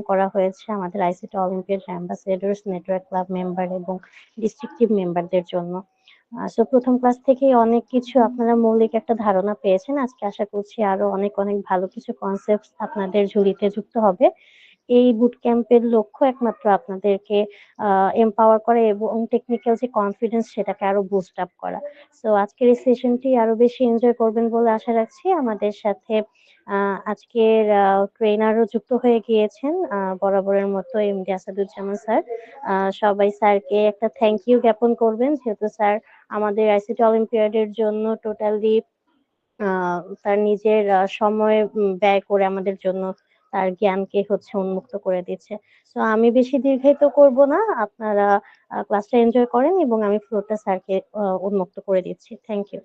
করা হয়েছে আমাদের ICT olympiad ambassadors network club member এবং ডিস্ট্রিক্টিভ মেম্বারদের জন্য। সো প্রথম ক্লাস থেকেই অনেক কিছু আপনারা মৌলিক একটা ধারণা পেয়েছেন। আজকে আশা করছি আরো অনেক অনেক ভালো কিছু কনসেপ্ট আপনাদের ঝুলিতে যুক্ত হবে। এই বুট ক্যাম্পের লক্ষ্য একমাত্র আপনাদেরকে এম্পাওয়ার করা এবং টেকনিক্যাল যে কনফিডেন্স সেটাকে আরো বুস্ট আপ করা। সো আজকের এই সেশনটি আরো বেশি এনজয় করবেন বলে আশা রাখছি। আমাদের সাথে আজকের ট্রেনারও যুক্ত হয়ে গিয়েছেন বরাবরের মতো এমডি আসাদুজ্জামান স্যার। সবাই স্যারকে একটা থ্যাংক ইউ জ্ঞাপন করবেন, যেহেতু স্যার আমাদের আইসিটি অলিম্পিয়াডের জন্য টোটালি তার নিজের সময় ব্যয় করে আমাদের জন্য তার জ্ঞানকে উন্মুক্ত করে দিচ্ছে। তো আমি বেশি দীর্ঘায়িত করব না, আপনারা ক্লাসটা এনজয় করেন এবং আমি ফ্লোরটা স্যারকে উন্মুক্ত করে দিচ্ছি। Thank you.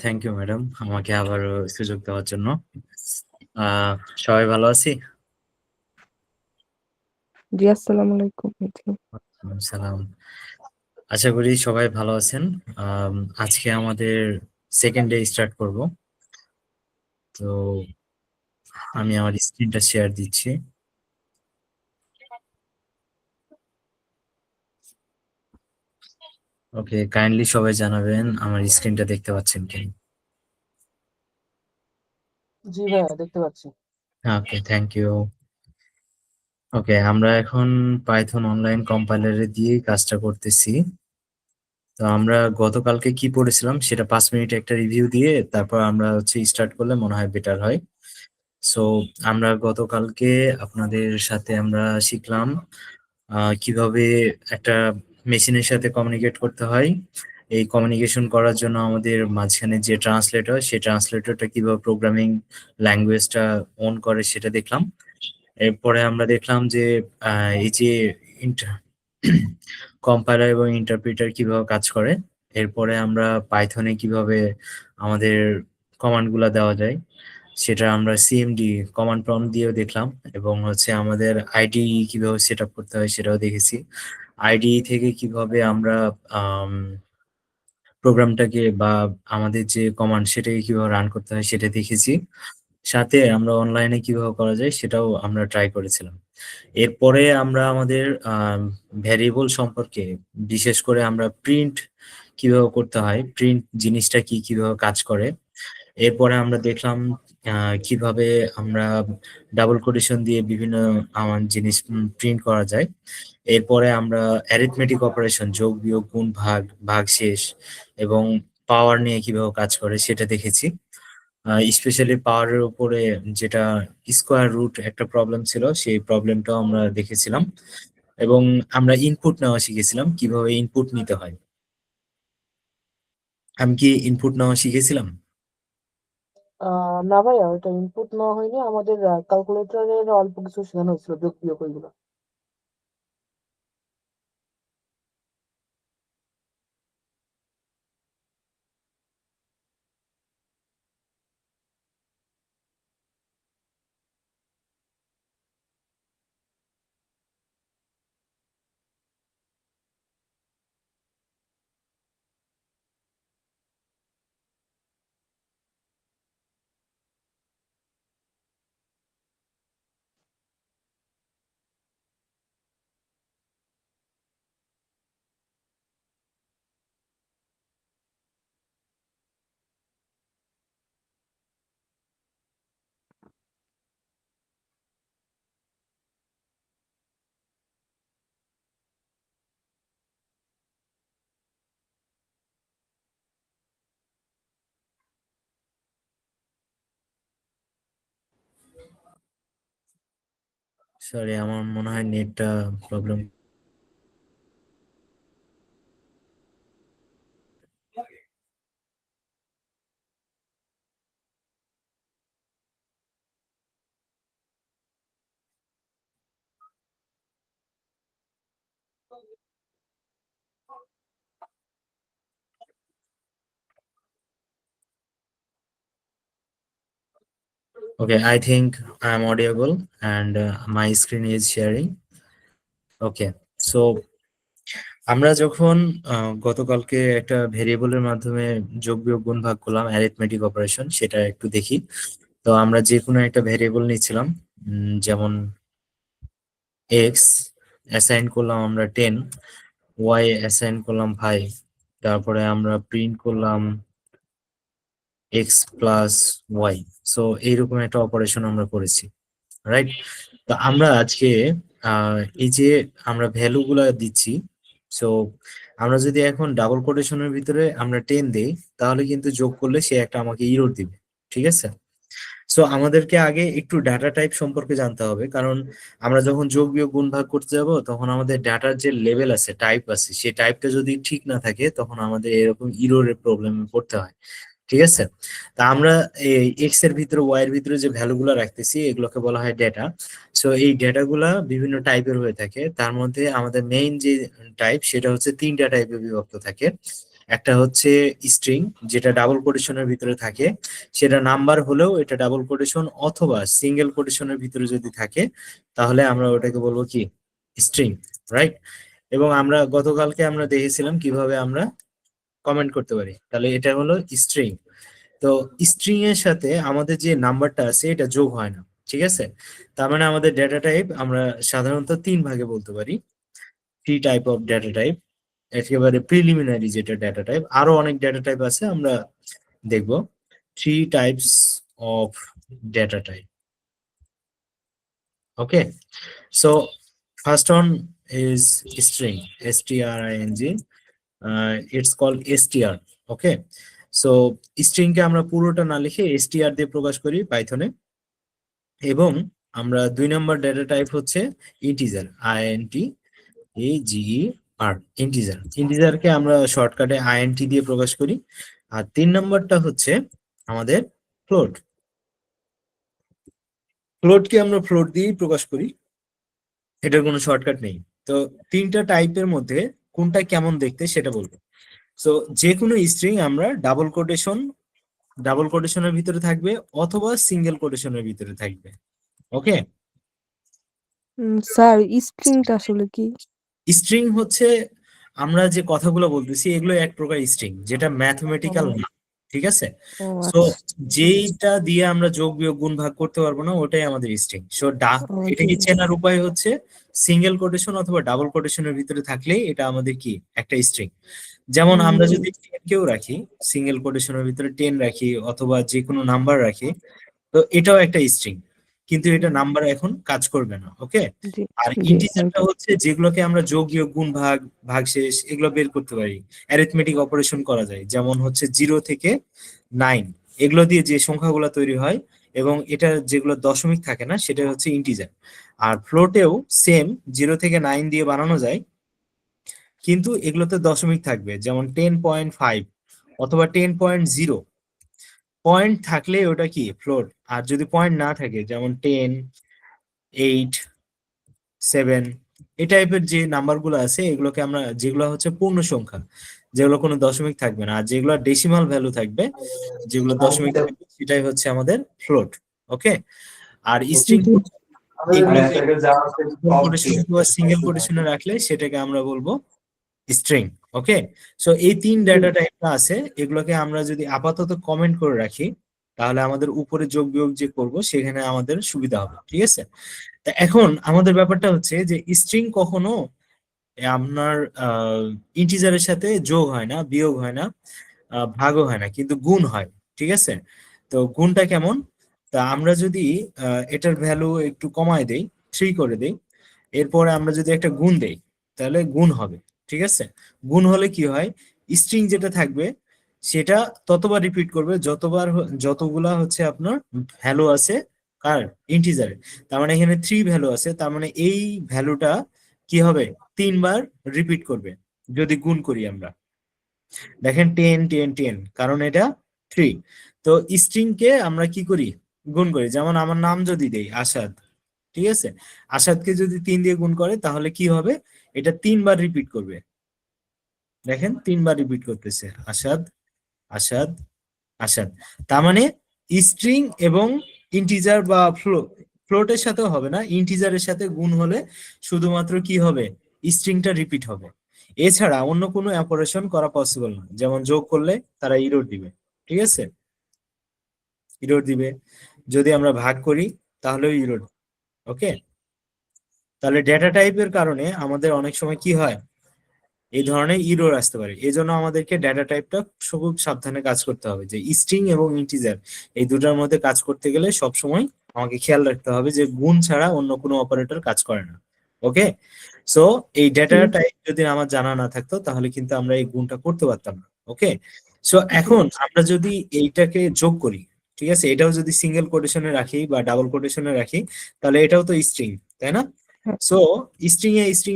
Thank you madam, আমাকে আবারও সুযোগ দেওয়ার জন্য। আহ, সবাই ভালো আছি? জি, আসসালামু আলাইকুম। সালাম। আশা করি সবাই ভালো আছেন। আজকে আমাদের সেকেন্ড ডে স্টার্ট করব। তো আমি আমার স্ক্রিনটা শেয়ার দিচ্ছি। ওকে, কাইন্ডলি সবাই জানাবেন আমার স্ক্রিনটা দেখতে পাচ্ছেন কি? জি ভাইয়া, দেখতে পাচ্ছি। ওকে, থ্যাংক ইউ। ওকে, আমরা এখন পাইথন অনলাইন কম্পাইলারে দিয়ে কাজটা করতেছি। তো আমরা গতকালকে কি পড়েছিলাম সেটা 5 মিনিট একটা রিভিউ দিয়ে তারপর আমরা স্টার্ট করলে মনে হয় বেটার হয়। সো আমরা গতকালকে আপনাদের সাথে আমরা শিখলাম কিভাবে একটা মেশিনের সাথে কমিউনিকেট করতে হয়। এই কমিউনিকেশন করার জন্য আমাদের মাঝখানে যে ট্রান্সলেটর, সেই ট্রান্সলেটরটা কিভাবে প্রোগ্রামিং ল্যাঙ্গুয়েজটা অন করে সেটা দেখলাম। এরপরে আমরা দেখলাম যে এই যে কম্পাইলার এবং ইন্টারপ্রিটার কিভাবে কাজ করে। এরপরে আমরা পাইথনে কিভাবে আমাদের কমান্ড গুলা দেওয়া যায় সেটা আমরা সিএমডি কমান্ড প্রম্পট দিয়েও দেখলাম, এবং আমাদের আইডি কিভাবে সেট আপ করতে হয় সেটাও দেখেছি। আইডি থেকে কিভাবে আমরা প্রোগ্রামটাকে বা আমাদের যে কমান্ড সেটাকে কিভাবে রান করতে হয় সেটা দেখেছি। সাথে আমরা অনলাইনে কিভাবে করা যায় সেটাও আমরা ট্রাই করেছিলাম। এরপরে আমরা আমাদের ভ্যারিয়েবল সম্পর্কে, বিশেষ করে আমরা প্রিন্ট কিভাবে করতে হয়, প্রিন্ট জিনিসটা কি, কিভাবে কাজ করে। এরপরে আমরা দেখলাম কিভাবে আমরা ডাবল কোটেশন দিয়ে বিভিন্ন জিনিস প্রিন্ট করা যায়। এরপরে আমরা অ্যারিথমেটিক অপারেশন, যোগ বিয়োগ গুণ ভাগ ভাগশেষ এবং পাওয়ার নিয়ে কিভাবে কাজ করে সেটা দেখেছি। স্পেশালি পাওয়ারের উপরে যেটা স্কোয়ার রুট একটা প্রবলেম ছিল, সেই প্রবলেমটাও আমরা দেখেছিলাম। এবং আমরা ইনপুট নেওয়া শিখেছিলাম, কিভাবে ইনপুট নিতে হয়। আমি কি ইনপুট নেওয়া শিখেছিলাম? না ভাইয়া, ওটা ইনপুট নেওয়া হয়নি। আমাদের ক্যালকুলেটরের অল্প কিছু শেখানো হয়েছিল, যোগ বিয়োগ ওইগুলো। সরি, আমার মনে হয় নেটটা problem. Okay, I think I'm audible and my screen is sharing. Okay, so আমরা যখন গতকালকে একটা ভেরিয়েবলের মাধ্যমে যোগ বিয়োগ গুণ ভাগ করলাম, অ্যারিথমেটিক অপারেশন, সেটা একটু দেখি। তো আমরা যে কোনো একটা ভেরিয়েবল নিচ্ছিলাম, যেমন এক্স অ্যাসাইন করলাম আমরা 10, ওয়াই অ্যাসাইন করলাম 5, তারপরে আমরা প্রিন্ট করলাম এক্স প্লাস ওয়াই। সো এইরকম একটা অপারেশন আমরা করেছি, রাইট? তো আমরা আজকে এই যে আমরা ভ্যালু গুলা দিচ্ছি, সো আমরা যদি এখন ডাবল কোটেশনের ভিতরে আমরা 10 দেই, তাহলে কিন্তু যোগ করলে সে একটা আমাকে ইরর দিবে, ঠিক আছে? সো আমাদেরকে আগে একটু ডাটা টাইপ সম্পর্কে জানতে হবে, কারণ আমরা যখন যোগ বিয়োগ গুণ ভাগ করতে যাব তখন আমাদের ডাটার যে লেভেল আছে, টাইপ আছে, সেই টাইপটা যদি ঠিক না থাকে তখন আমাদের এরকম ইররের প্রবলেমে পড়তে হয়, ঠিক আছে? তা আমরা এই এক্স এর ভিতরে ওয়াই এর ভিতরে যে ভ্যালু গুলা রাখতেছি এগুলোকে বলা হয় ডেটা। সো এই ডেটা গুলা বিভিন্ন টাইপের হয়ে থাকে, তার মধ্যে আমাদের মেইন যে টাইপ সেটা হচ্ছে তিনটা টাইপে বিভক্ত থাকে। একটা হচ্ছে স্ট্রিং, যেটা ডাবল কোটেশনের ভিতরে থাকে, সেটা নাম্বার হলেও এটা ডাবল কোটেশন অথবা সিঙ্গেল কোটেশনের ভিতরে যদি থাকে তাহলে আমরা ওটাকে বলবো কি, স্ট্রিং, রাইট? এবং আমরা গতকালকে আমরা দেখেছিলাম কিভাবে আমরা কমেন্ট করতে পারি, তাহলে এটা হলো স্ট্রিং। তো স্ট্রিং এর সাথে আমাদের যে নাম্বারটা আছে এটা যোগ হয় না, ঠিক আছে? তার মানে আমাদের ডেটা টাইপ আমরা সাধারণত তিন ভাগে বলতে পারি, three type of data type. একেবারে প্রিলিমিনারি যেটা ডেটা টাইপ, আরো অনেক ডেটা টাইপ আছে, আমরা দেখবো three types of data type. Okay, so first one is string, string. It's called str. Okay, so string কে আমরা পুরোটা না লিখে str দিয়ে প্রকাশ করি পাইথনে। এবং আমরা 2 নম্বর ডেটা টাইপ হচ্ছে ইন্টিজার, INTEGER, ইন্টিজার। ইন্টিজারকে আমরা শর্টকাটে INT দিয়ে প্রকাশ করি। আর 3 নম্বরটা হচ্ছে আমাদের ফ্লোট। ফ্লোটকে আমরা ফ্লোট দিয়েই প্রকাশ করি, এটার কোনো শর্টকাট নেই। তো তিনটা টাইপের মধ্যে কোনটা কেমন দেখতে সেটা বলবো। সো যে কোনো স্ট্রিং আমরা ডাবল কোটেশনের ভিতরে থাকবে অথবা সিঙ্গেল কোটেশনের ভিতরে থাকবে। ওকে, স্যার স্ট্রিংটা আসলে কি? স্ট্রিং হচ্ছে আমরা যে কথাগুলো বলতেছি এগুলো এক প্রকার স্ট্রিং, যেটা ও ম্যাথমেটিক্যাল না, ঠিক আছে? ও সো আচ্ছা যেইটা দিয়ে আমরা যোগ বিয়োগ গুণ ভাগ করতে পারবো না ওটাই আমাদের স্ট্রিং। সো ও এটা জি কি চেনার উপায় হচ্ছে সিঙ্গেল কোটেশন অথবা ডাবল কোটেশনের ভিতরে থাকলেই এটা আমাদের কি একটা স্ট্রিং। যেমন আমরা জি যদি 10 কেও রাখি, সিঙ্গেল কোটেশনের ভিতরে 10 রাখি অথবা যে কোনো নাম্বার রাখি, তো এটাও একটা স্ট্রিং, কিন্তু এটা নাম্বার এখন কাজ করবে না। ওকে, জি আর জি ইন্টিজারটা হচ্ছে যেগুলোকে আমরা যোগ বিয়োগ গুণ ভাগ ভাগশেষ এগুলো বের করতে পারি, অ্যারিথমেটিক অপারেশন করা যায়, যেমন হচ্ছে 0 থেকে 9, এগুলো দিয়ে যে সংখ্যাগুলো তৈরি হয় এবং এটা যেগুলো দশমিক থাকে না সেটা হচ্ছে ইন্টিজার। আর ফ্লোটেও সেম 0 থেকে 9 দিয়ে বানানো যায়, কিন্তু এগুলোতে দশমিক থাকবে, যেমন 10.5 অথবা 10.0। পয়েন্ট থাকলে ওটা কি ফ্লোট, আর যদি পয়েন্ট না থাকে যেমন 10, 8, 7, এই টাইপের যে নাম্বারগুলো আছে এগুলোকে আমরা, যেগুলো হচ্ছে পূর্ণ সংখ্যা, যেগুলো কোনো দশমিক থাকবে না, আর যেগুলো ডেসিমাল ভ্যালু থাকবে, যেগুলো দশমিক থাকবে, সেটাই হচ্ছে আমাদের ফ্লোট। ওকে, আর স্ট্রিং জি এগুলোকে কোটেশন অথবা সিঙ্গেল কোটেশনে রাখলে সেটাকে আমরা বলবো স্ট্রিং। ওকে, সো এই তিন ডেটা টাইপটা আছে, এগুলোকে আমরা যদি আপাতত কমেন্ট করে রাখি তাহলে আমাদের উপরে যোগ বিয়োগ যে করব সেখানে আমাদের সুবিধা হবে, ঠিক আছে? তা এখন আমাদের ব্যাপারটা হচ্ছে যে স্ট্রিং কখনো আপনার ইন্টিজারের সাথে যোগ হয় না, বিয়োগ হয় না, ভাগও হয় না, কিন্তু গুণ হয়, ঠিক আছে? তো গুণটা কেমন? তা আমরা যদি এটার ভ্যালু একটু কমায় দেই, 3 করে দেই, এরপরে আমরা যদি একটা গুণ দেই তাহলে গুণ হবে, ঠিক আছে? গুণ হলে কি হয়, স্ট্রিং যেটা থাকবে সেটা ততবার রিপিট করবে যতগুলা হচ্ছে আপনার ভ্যালু আছে কার, ইন্টিজারে। তার মানে এখানে 3 ভ্যালু আছে, তার মানে এই ভ্যালুটা কি হবে, 3 বার রিপিট করবে যদি গুণ করি আমরা। দেখেন 10 10 10, কারণ এটা 3। তো স্ট্রিং কে আমরা কি করি, গুণ করি। যেমন আমার নাম যদি দেই আসাদ, ঠিক আছে? আসাদকে যদি 3 দিয়ে গুণ করে তাহলে কি হবে, এটা 3 বার রিপিট করবে। দেখেন 3 বার রিপিট করতেছে, আসাদ, আসাদ, আসাদ। তার মানে স্ট্রিং এবং ইন্টিজার বা ফ্লোটের সাথেও হবে না, ইন্টিজারের সাথে গুণ হলে শুধুমাত্র কি হবে, স্ট্রিংটা রিপিট হবে। এছাড়া অন্য কোনো অপারেশন করা পসিবল না, যেমন যোগ করলে তারা ইরর দিবে, ঠিক আছে? ইরর দিবে। যদি আমরা ভাগ করি তাহলেও ইরোর। ওকে, তাহলে ডেটা টাইপের কারণে আমাদের অনেক সময় কি হয়, এই ধরনের ইরর আসতে পারে। এই জন্য আমাদেরকে ডেটা টাইপটা খুব সাবধানে কাজ করতে হবে, যে স্ট্রিং এবং ইন্টিজার এই দুটার মধ্যে কাজ করতে গেলে সবসময় আমাকে খেয়াল রাখতে হবে যে গুণ ছাড়া অন্য কোনো অপারেটর কাজ করে না। ওকে, সো এই ডেটা জি টাইপ যদি আমার জানা না থাকতো তাহলে কিন্তু আমরা এই গুণটা করতে পারতাম না। ওকে, সো জি এখন আমরা যদি এইটাকে যোগ করি, ঠিক আছে, এটাও যদি সিঙ্গেল কোটেশনে রাখি বা ডাবল কোটেশনে রাখি, তাহলে এটাও তো স্ট্রিং, তাই না? হ্যাঁ, সো স্ট্রিং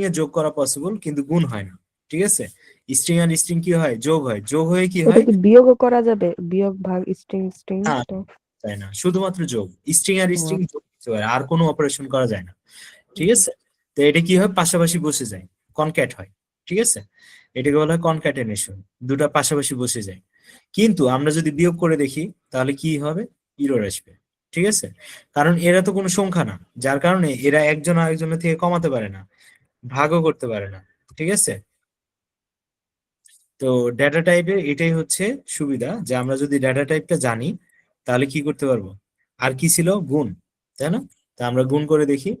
এ যোগ করা পসিবল, কিন্তু গুণ হয় না। ঠিক আছে, স্ট্রিং আর স্ট্রিং কি হয়, যোগ হয়, যোগ হয়ে কি ওটা হয়, কি বিয়োগও করা যাবে? বিয়োগ ভাগ স্ট্রিং স্ট্রিং না, তো তাই না, শুধুমাত্র যোগ। স্ট্রিং আর ও, স্ট্রিং যোগ করতে পারে, আর কোনো অপারেশন করা যায় না। ঠিক জি আছে, তো এটা কি হয়, পাশাপাশি বসে যায়, কনক্যাট হয়। ঠিক আছে, এটাকে বলা হয় কনক্যাটেনেশন, দুটা পাশাপাশি বসে যায়। কিন্তু আমরা যদি বিয়োগ করে দেখি তাহলে কি হবে, ইরর আসবে। ঠিক আছে, কারণ এরা তো কোনো সংখ্যা না, যার কারণে এরা একজন আরেকজনের থেকে কমাতে পারে না, ভাগও করতে পারে না। ঠিক আছে, তো ডেটা টাইপের এটাই হচ্ছে সুবিধা, যে আমরা যদি ডেটা টাইপটা জানি তাহলে কি করতে পারবো। আর কি ছিল, গুণ, তাই না? তা আমরা গুণ করে দেখি,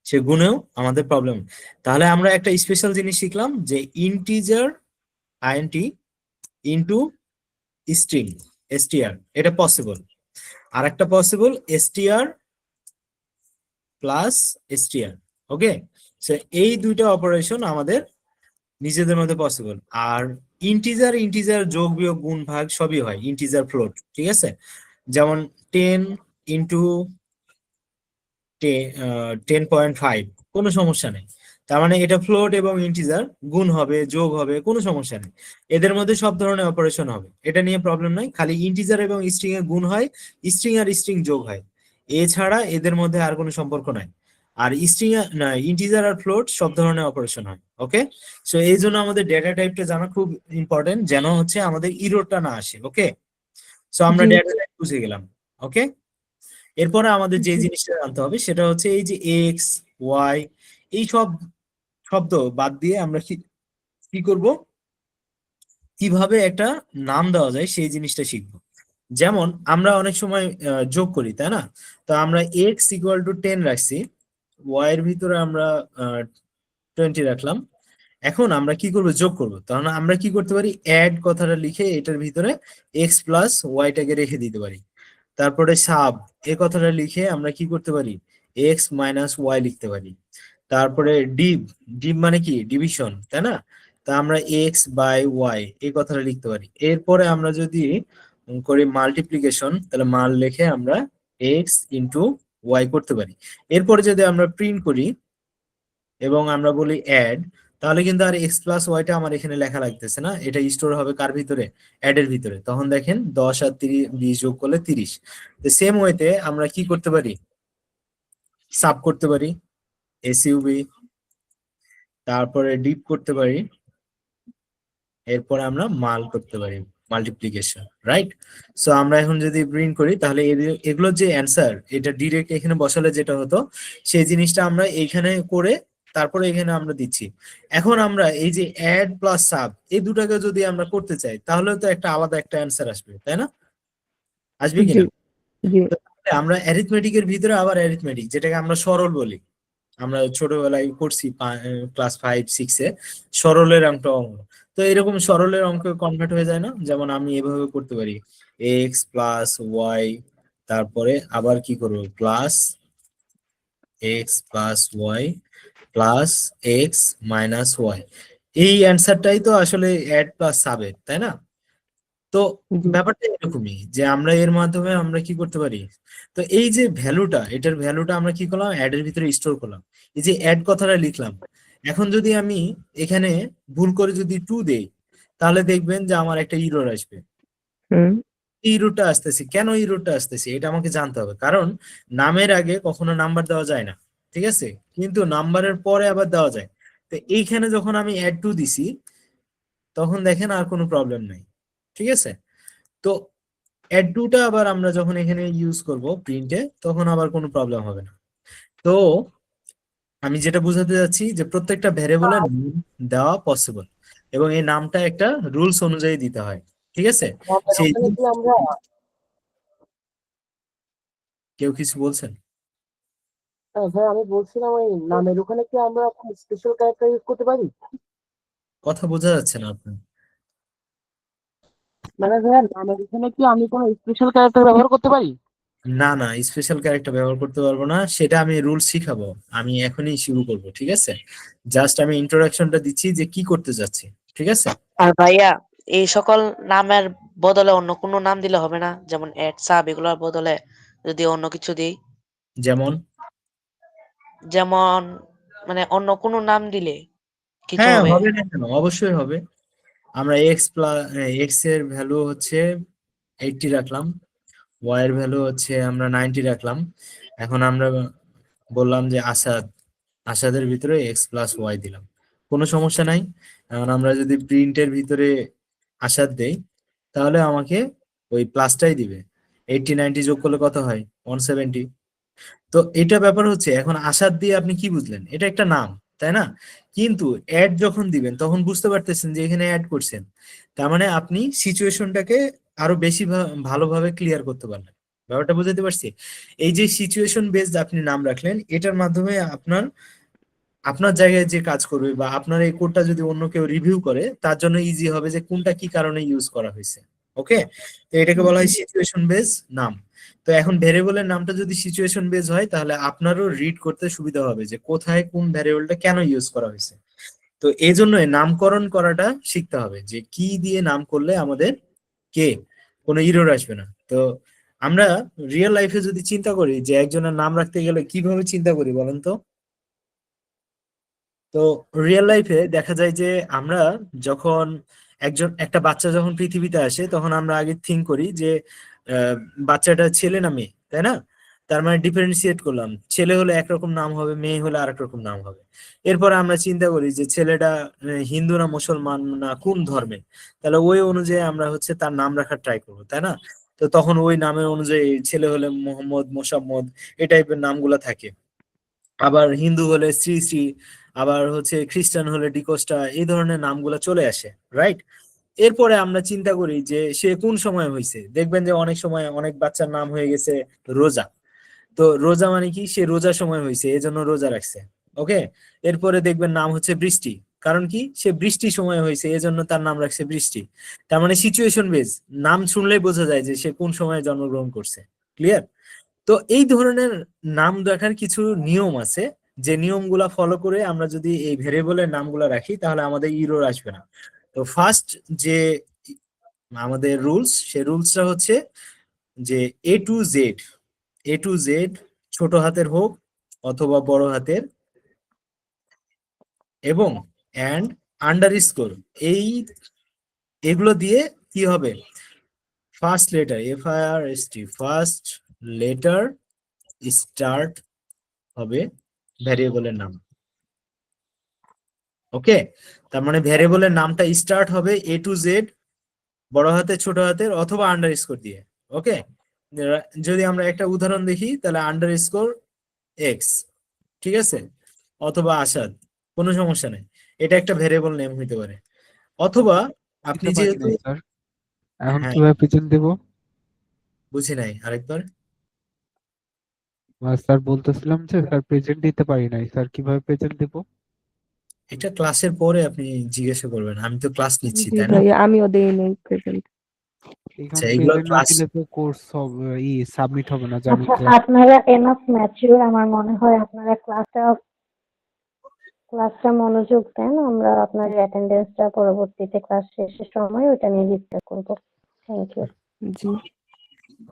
সে গুণেও আমাদের প্রবলেম। তাহলে আমরা একটা স্পেশাল জিনিস শিখলাম, যে integer int into string STR, এটা পসিবল। আর একটা পসিবল এসটিআর প্লাস এসটিআর। ওকে, সো এই দুইটা অপারেশন আমাদের নিজেদের মধ্যে পসিবল। আর ইন্টিজার ইন্টিজার যোগ বিয়োগ গুণ ভাগ সবই হয়, ইন্টিজার ফ্লোট। ঠিক আছে, যেমন 10 ইন্টু 10.5, কোনো সমস্যা নেই। তার মানে এটা ফ্লোট এবং ইন্টিজার, গুণ হবে যোগ হবে, কোনো সমস্যা নেই। এদের মধ্যে সব ধরনের অপারেশন হবে, এটা নিয়ে প্রবলেম নাই। খালি ইন্টিজার এবং স্ট্রিং এর গুণ হয়, স্ট্রিং আর স্ট্রিং যোগ হয়, এছাড়া এদের মধ্যে আর কোনো সম্পর্ক নাই। আর স্ট্রিং না, ইন্টিজার আর ফ্লোট সব ধরনের অপারেশন হয়। ওকে, সো এই জন্য আমাদের ডেটা টাইপটা জানা খুব ইম্পর্টেন্ট, যেন হচ্ছে আমাদের ইররটা না আসে। ওকে, সো আমরা জি ডেটা টাইপ বুঝে গেলাম। ওকে, এরপরে আমাদের যে জি জিনিসটা জানতে হবে সেটা হচ্ছে এই যে এক্স ওয়াই এই সব শব্দ বাদ দিয়ে আমরা কি কি করব, কিভাবে একটা নাম দেওয়া যায় সেই জিনিসটা শিখবো। যেমন আমরা অনেক সময় যোগ করি, তাই না? তো আমরা এক্স ইকুয়াল টু 10 রাখছি, ওয়াই এর ভিতরে আমরা 20 রাখলাম। এখন আমরা কি করব, যোগ করব। তাহলে আমরা কি করতে পারি, অ্যাড কথাটা লিখে এটার ভিতরে এক্স প্লাস ওয়াইটাকে রেখে দিতে পারি। তারপরে সাব এ কথাটা লিখে আমরা কি করতে পারি, এক্স মাইনাস ওয়াই লিখতে পারি। তারপরে ডিভ, ডিভ মানে কি, ডিভিশন, তাই না? তা আমরা এক্স বাই ওয়াই এই কথাটা লিখতে পারি। এরপরে আমরা যদি করি মাল্টিপ্লিকেশন, তাহলে মাল লিখে আমরা এক্স ইন্টু ওয়াই করতে পারি। এরপরে যদি আমরা প্রিন্ট করি এবং আমরা বলি অ্যাড, তাহলে কিন্তু আর এক্স প্লাস ওয়াইটা আমার এখানে লেখা লাগতেছে না, এটা স্টোর হবে কার ভিতরে, অ্যাড এর ভিতরে। তখন দেখেন 10 আর 20 যোগ করলে 30। তো সেম ওয়েতে আমরা কি করতে পারি, সাব করতে পারি, এসইউবি, তারপরে ডিপ করতে পারি, এরপরে আমরা মাল করতে পারি, মাল্টিপ্লিকেশন, রাইট? সো আমরা এখন যদি প্রিন্ট করি তাহলে এগুলোর যে অ্যান্সার, এটা ডিরেক্ট এখানে বসালে যেটা হতো সেই জিনিসটা আমরা এইখানে করে তারপরে এখানে আমরা দিচ্ছি। এখন আমরা এই যে অ্যাড প্লাস সাব এই দুটাকে যদি আমরা করতে চাই তাহলে তো একটা আলাদা একটা অ্যান্সার আসবে, তাই না? আসবে জি কিনা? জি তো আমরা অ্যারিথমেটিকের ভিতরে আবার অ্যারিথমেটিক, যেটাকে আমরা সরল বলি, আমরা ছোটবেলায় করছি ক্লাস 5-6-এ, সরলের অঙ্ক। তো এরকম সরলের অঙ্ক কনভার্ট হয়ে যায় না, যেমন আমি এভাবে করতে পারি, এক্স প্লাস ওয়াই, তারপরে আবার কি করবো, plus X plus Y plus X minus Y. এই অ্যান্সারটাই তো আসলে অ্যাড প্লাস সাবের, তাই না? তো জি ব্যাপারটা এরকমই, যে আমরা এর মাধ্যমে আমরা কি করতে পারি। তো এই যে ভ্যালুটা, এটার ভ্যালুটা আমরা কি করলাম, অ্যাড এর ভিতরে স্টোর করলাম। এই যে অ্যাড কথাটা লিখলাম, এখন যদি আমি এখানে ভুল করে যদি 2 দেই, তাহলে দেখবেন যে আমার একটা ইরর আসবে। হুম এই ইররটা আসতেছে কেন, ইররটা আসতেছে এটা আমাকে জানতে হবে, কারণ নামের আগে কখনো নাম্বার দেওয়া যায় না। ঠিক আছে, কিন্তু নাম্বারের পরে আবার দেওয়া যায়। তো এইখানে যখন আমি অ্যাড 2 দিছি, তখন দেখেন আর কোনো প্রবলেম নাই। ঠিক আছে, তো অ্যাড টুটা আবার আমরা যখন এখানে ইউজ করব প্রিন্টে, তখন আবার কোনো প্রবলেম হবে না। তো আমি যেটা বোঝাতে যাচ্ছি যে প্রত্যেকটা ভ্যারিয়েবলের নাম দেওয়া পসিবল, এবং এই নামটা একটা রুলস অনুযায়ী দিতে হয়। ঠিক আছে, আমাদের সেই ওখানে কি আমরা কেউ কিছু বলছেন? হ্যাঁ ভাই, আমি বলছিলাম ওই নামের ওখানে কি আমরা স্পেশাল ক্যারেক্টার ইউজ করতে পারি? কথা বোঝা যাচ্ছে না আপনার। মানে ভাইয়া, নামের ওখানে কি আমি কোনো স্পেশাল ক্যারেক্টার ব্যবহার করতে পারি? না না, স্পেশাল ক্যারেক্টার ব্যবহার করতে পারবো না, সেটা আমি রুলস শিখাবো। আমি এখনই শুরু করব, ঠিক আছে? জাস্ট আমি ইন্ট্রোডাকশনটা দিচ্ছি যে কি করতে যাচ্ছি, ঠিক আছে? আর ভাইয়া, এই সকল নামের বদলে অন্য কোনো নাম দিলে হবে না? যেমন এড, সাব এগুলোর বদলে যদি অন্য কিছু দিই, যেমন? যেমন মানে অন্য কোনো নাম দিলে কিছু হ্যাঁ, হবে? হবে না কেন, অবশ্যই হবে। আমরা এক্স এর ভ্যালু হচ্ছে 80 রাখলাম, ওয়াই এর ভ্যালু হচ্ছে আমরা 90 রাখলাম। এখন আমরা বললাম যে আসাদের ভিতরে এক্স প্লাস ওয়াই দিলাম, কোনো সমস্যা নাই। এখন আমরা যদি প্রিন্টের ভিতরে আসাদ দেই, তাহলে আমাকে ওই প্লাসটাই দিবে। 80 90 যোগ করলে কত হয়? 170। তো এটা ব্যাপার হচ্ছে, এখন আসাদ দিয়ে আপনি কি বুঝলেন? এটা একটা নাম, তাই না? কিন্তু অ্যাড যখন দিবেন তখন বুঝতে পারতেছেন যে এখানে অ্যাড করছেন। তার মানে আপনি সিচুয়েশনটাকে আরো বেশি ভালোভাবে ক্লিয়ার করতে পারলেন। ব্যাপারটা বুঝতে পারছি? এই যে সিচুয়েশন বেসড আপনি নাম রাখলেন, এটার মাধ্যমে আপনার আপনার জায়গায় যে কাজ করবে বা আপনার এই কোডটা যদি অন্য কেউ রিভিউ করে, তার জন্য ইজি হবে যে কোনটা কি কারণে ইউজ করা হয়েছে। ওকে, তো এটাকে বলা হয় সিচুয়েশন বেস নাম। তো এখন ভ্যারিয়েবলের নামটা যদি সিচুয়েশন বেস হয়, তাহলে আপনারও রিড করতে সুবিধা হবে যে কোথায় কোন ভ্যারিয়েবলটা কেন ইউজ করা হয়েছে। তো এই জন্য নামকরণ করাটা শিখতে হবে, যে কি দিয়ে নাম করলে আমাদের কে কোনো ইরর আসবে না। তো আমরা রিয়েল লাইফে যদি চিন্তা করি যে একজনের নাম রাখতে গেলে কিভাবে চিন্তা করি বলেন তো? তো রিয়েল লাইফে দেখা যায় যে আমরা যখন একটা বাচ্চা যখন পৃথিবীতে আসে, তখন আমরা আগে থিঙ্ক করি যে আহ, বাচ্চাটা ছেলে না মেয়ে, তাই না? তার মানে ডিফারেন্সিয়েট করলাম, ছেলে হলে একরকম নাম হবে, মেয়ে হলে আরেক রকম নাম হবে। এরপর আমরা চিন্তা করি যে ছেলেটা হিন্দু না মুসলমান না কোন ধর্মে, তাহলে ওই অনুযায়ী আমরা হচ্ছে তার নাম রাখার ট্রাই করবো, তাই না? তো তখন ওই নামের অনুযায়ী ছেলে হলে মোহাম্মদ, মোসাম্মদ, এই টাইপের নামগুলা থাকে। আবার হিন্দু হলে শ্রী শ্রী, আবার হচ্ছে খ্রিস্টান হলে ডিকোস্টা, এই ধরনের নামগুলো চলে আসে, রাইট? এরপরে আমরা চিন্তা করি যে সে কোন সময় হয়েছে। দেখবেন যে অনেক সময় অনেক বাচ্চার নাম হয়ে গেছে রোজা। তো রোজা মানে কি, সে রোজার সময় হয়েছে এজন্য রোজা রাখছে। ওকে, এরপরে দেখবেন নাম হচ্ছে বৃষ্টি, কারণ কি, সে বৃষ্টির সময় হয়েছে এজন্য তার নাম রাখছে বৃষ্টি। তার মানে সিচুয়েশন বেস, নাম শুনলেই বোঝা যায় যে সে কোন সময়ে জন্মগ্রহণ করছে। ক্লিয়ার? তো এই ধরনের নাম রাখার কিছু নিয়ম আছে, যে নিয়মগুলা ফলো করে আমরা যদি এই ভেরিয়েবলের নামগুলা রাখি, তাহলে আমাদের ইরর আসবে না। তো ফার্স্ট যে আমাদের রুলস, সে রুলসটা হচ্ছে যে এ টু জেড ছোট হাতের হোক অথবা বড় হাতের, এবং অ্যান্ড আন্ডারস্কোর, এই এগুলো দিয়ে কি হবে? First letter, FIRST, first letter start হবে ভ্যারিয়েবলের নাম। ওকে, তার মানে ভ্যারিয়েবলের নামটা স্টার্ট হবে A to Z, বড় হাতের ছোট হাতের অথবা আন্ডারস্কোর দিয়ে। ওকে, যদি আমরা একটা উদাহরণ দেখি, তাহলে আন্ডারস্কোর এক্স, ঠিক আছে, অথবা আসাদ, কোনো সমস্যা নেই। এটা একটা ভ্যারিয়েবল নেম হইতে পারে। অথবা আপনি দিতে পারি যেহেতু, নাই স্যার, এখন হ্যাঁ, কিভাবে প্রেজেন্ট দেব? বুঝি নাই, আরেকবার। স্যার বলতেছিলাম যে স্যার প্রেজেন্ট দিতে পারি নাই স্যার, কিভাবে প্রেজেন্ট দেব? এটা ক্লাসের পরে আপনি জিজ্ঞাসা করবেন, আমি তো ক্লাস নিচ্ছি, জি তাই না? ভাইয়া, আমিও দেই নাই প্রেজেন্ট। এখন আচ্ছা, এগুলো প্রেজেন্ট না ক্লাস। দিলে তো কোর্স সাবমিট হবে না, যে আমি আচ্ছা, ক্লাস। আপনারা এনাফ ম্যাচিউর, আমার মনে হয় আপনারা ক্লাসটা মনোযোগ দেন। আমরা আপনার অ্যাটেন্ডেন্সটা পরবর্তীতে ক্লাস শেষের সময় ওটা নিয়ে ডিসকাস করবো। Thank you. জি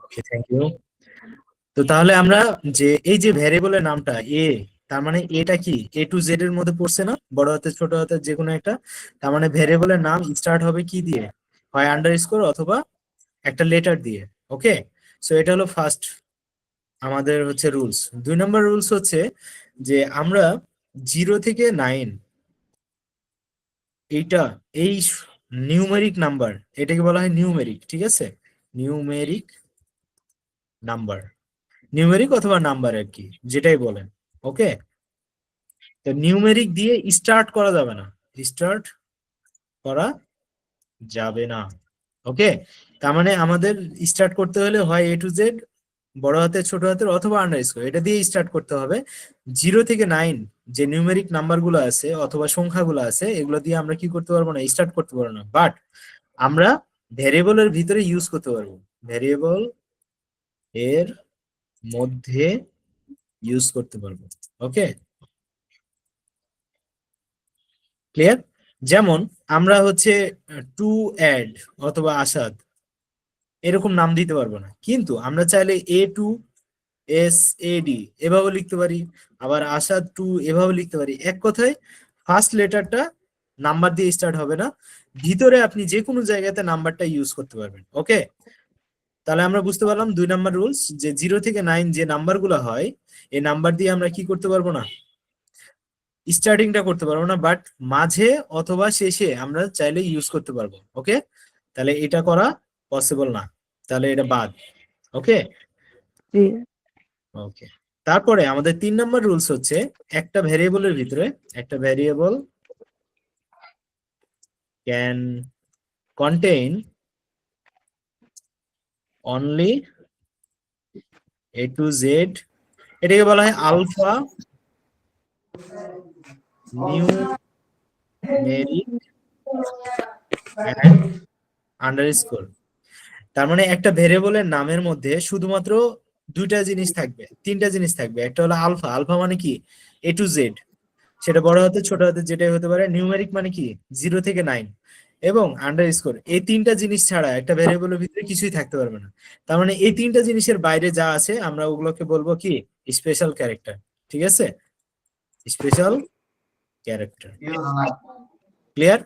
ওকে, থ্যাংক ইউ। তো তাহলে আমরা যে এই যে ভ্যারিয়েবলের নামটা এ, তার মানে এটা কি A to Z এর মধ্যে পড়ছে না, বড় হাতের ছোট হাতের যে কোনো একটা। তার মানে ভ্যারিয়েবলের নাম স্টার্ট হবে কি দিয়ে? হয় আন্ডারস্কোর অথবা একটা লেটার দিয়ে। ওকে, সো এটা হলো ফার্স্ট আমাদের হচ্ছে রুলস। 2 নম্বর রুলস হচ্ছে যে আমরা 0 থেকে 9, এইটা এই নিউমেরিক নাম্বার, এটাকে বলা হয় নিউমেরিক, ঠিক আছে? নিউমেরিক নাম্বার, নিউমেরিক অথবা নাম্বার আর কি, যেটাই বলেন। ওকে, তো নিউমেরিক দিয়ে স্টার্ট করা যাবে না, স্টার্ট করা যাবে না। ওকে, তার মানে আমাদের স্টার্ট করতে হলে হয় A to Z, বড় হাতের ছোট হাতের অথবা আন্ডারস্কোর এটা দিয়ে স্টার্ট করতে হবে। 0 থেকে 9 যে নিউমেরিক নাম্বারগুলো আছে অথবা সংখ্যাগুলো আছে এগুলো দিয়ে আমরা কি করতে পারবো না, স্টার্ট করতে পারবো না, বাট আমরা ভ্যারিয়েবলের ভিতরে ইউজ করতে পারবো, ভ্যারিয়েবল এর মধ্যে ইউজ করতে পারবো। ওকে, ক্লিয়ার? যেমন আমরা হচ্ছে টু অ্যাড অথবা আসাদ এরকম নাম দিতে পারবো না, কিন্তু আমরা চাইলে A2SAD এভাবে লিখতে পারি, আবার আসাদ 2 এভাবে লিখতে পারি। এক কথায় ফার্স্ট লেটারটা নাম্বার দিয়ে স্টার্ট হবে না, ভিতরে আপনি যে কোনো জায়গাতে নাম্বারটা ইউজ করতে পারবেন। ওকে, তাহলে আমরা বুঝতে পারলাম 2 নাম্বার রুলস, যে 0 থেকে 9 যে নাম্বারগুলো হয় এই নাম্বার দিয়ে আমরা কি করতে পারবো না, স্টার্টিংটা করতে পারবো না, বাট মাঝে অথবা শেষে আমরা চাইলে ইউজ করতে পারবো। ওকে, তাহলে এটা করা পসিবল না, তাহলে এটা বাদ। ওকে জি ওকে, তারপরে আমাদের 3 নাম্বার রুলস হচ্ছে একটা ভ্যারিয়েবলের ভিতরে একটা variable can contain only A to Z, এটাকে বলা হয় আলফা নিউমেরিক এন্ড আন্ডারস্কোর। তার মানে একটা ভেরিয়েবলের নামের মধ্যে শুধুমাত্র দুইটা জিনিস থাকবে, তিনটা জিনিস থাকবে। একটা হলো আলফা, আলফা মানে কি A to Z, সেটা বড় হাতে ছোট হাতে যেটাই হতে পারে। নিউমেরিক মানে কি 0 থেকে 9, এবং আন্ডারস্কোর। এই তিনটা জিনিস ছাড়া একটা ভেরিয়েবলের ভিতরে কিছুই থাকতে পারবে না। তার মানে এই তিনটা জিনিসের বাইরে যা আছে আমরা ওগুলোকে বলবো কি স্পেশাল ক্যারেক্টার। ঠিক আছে, স্পেশাল ক্যারেক্টার। ক্লিয়ার?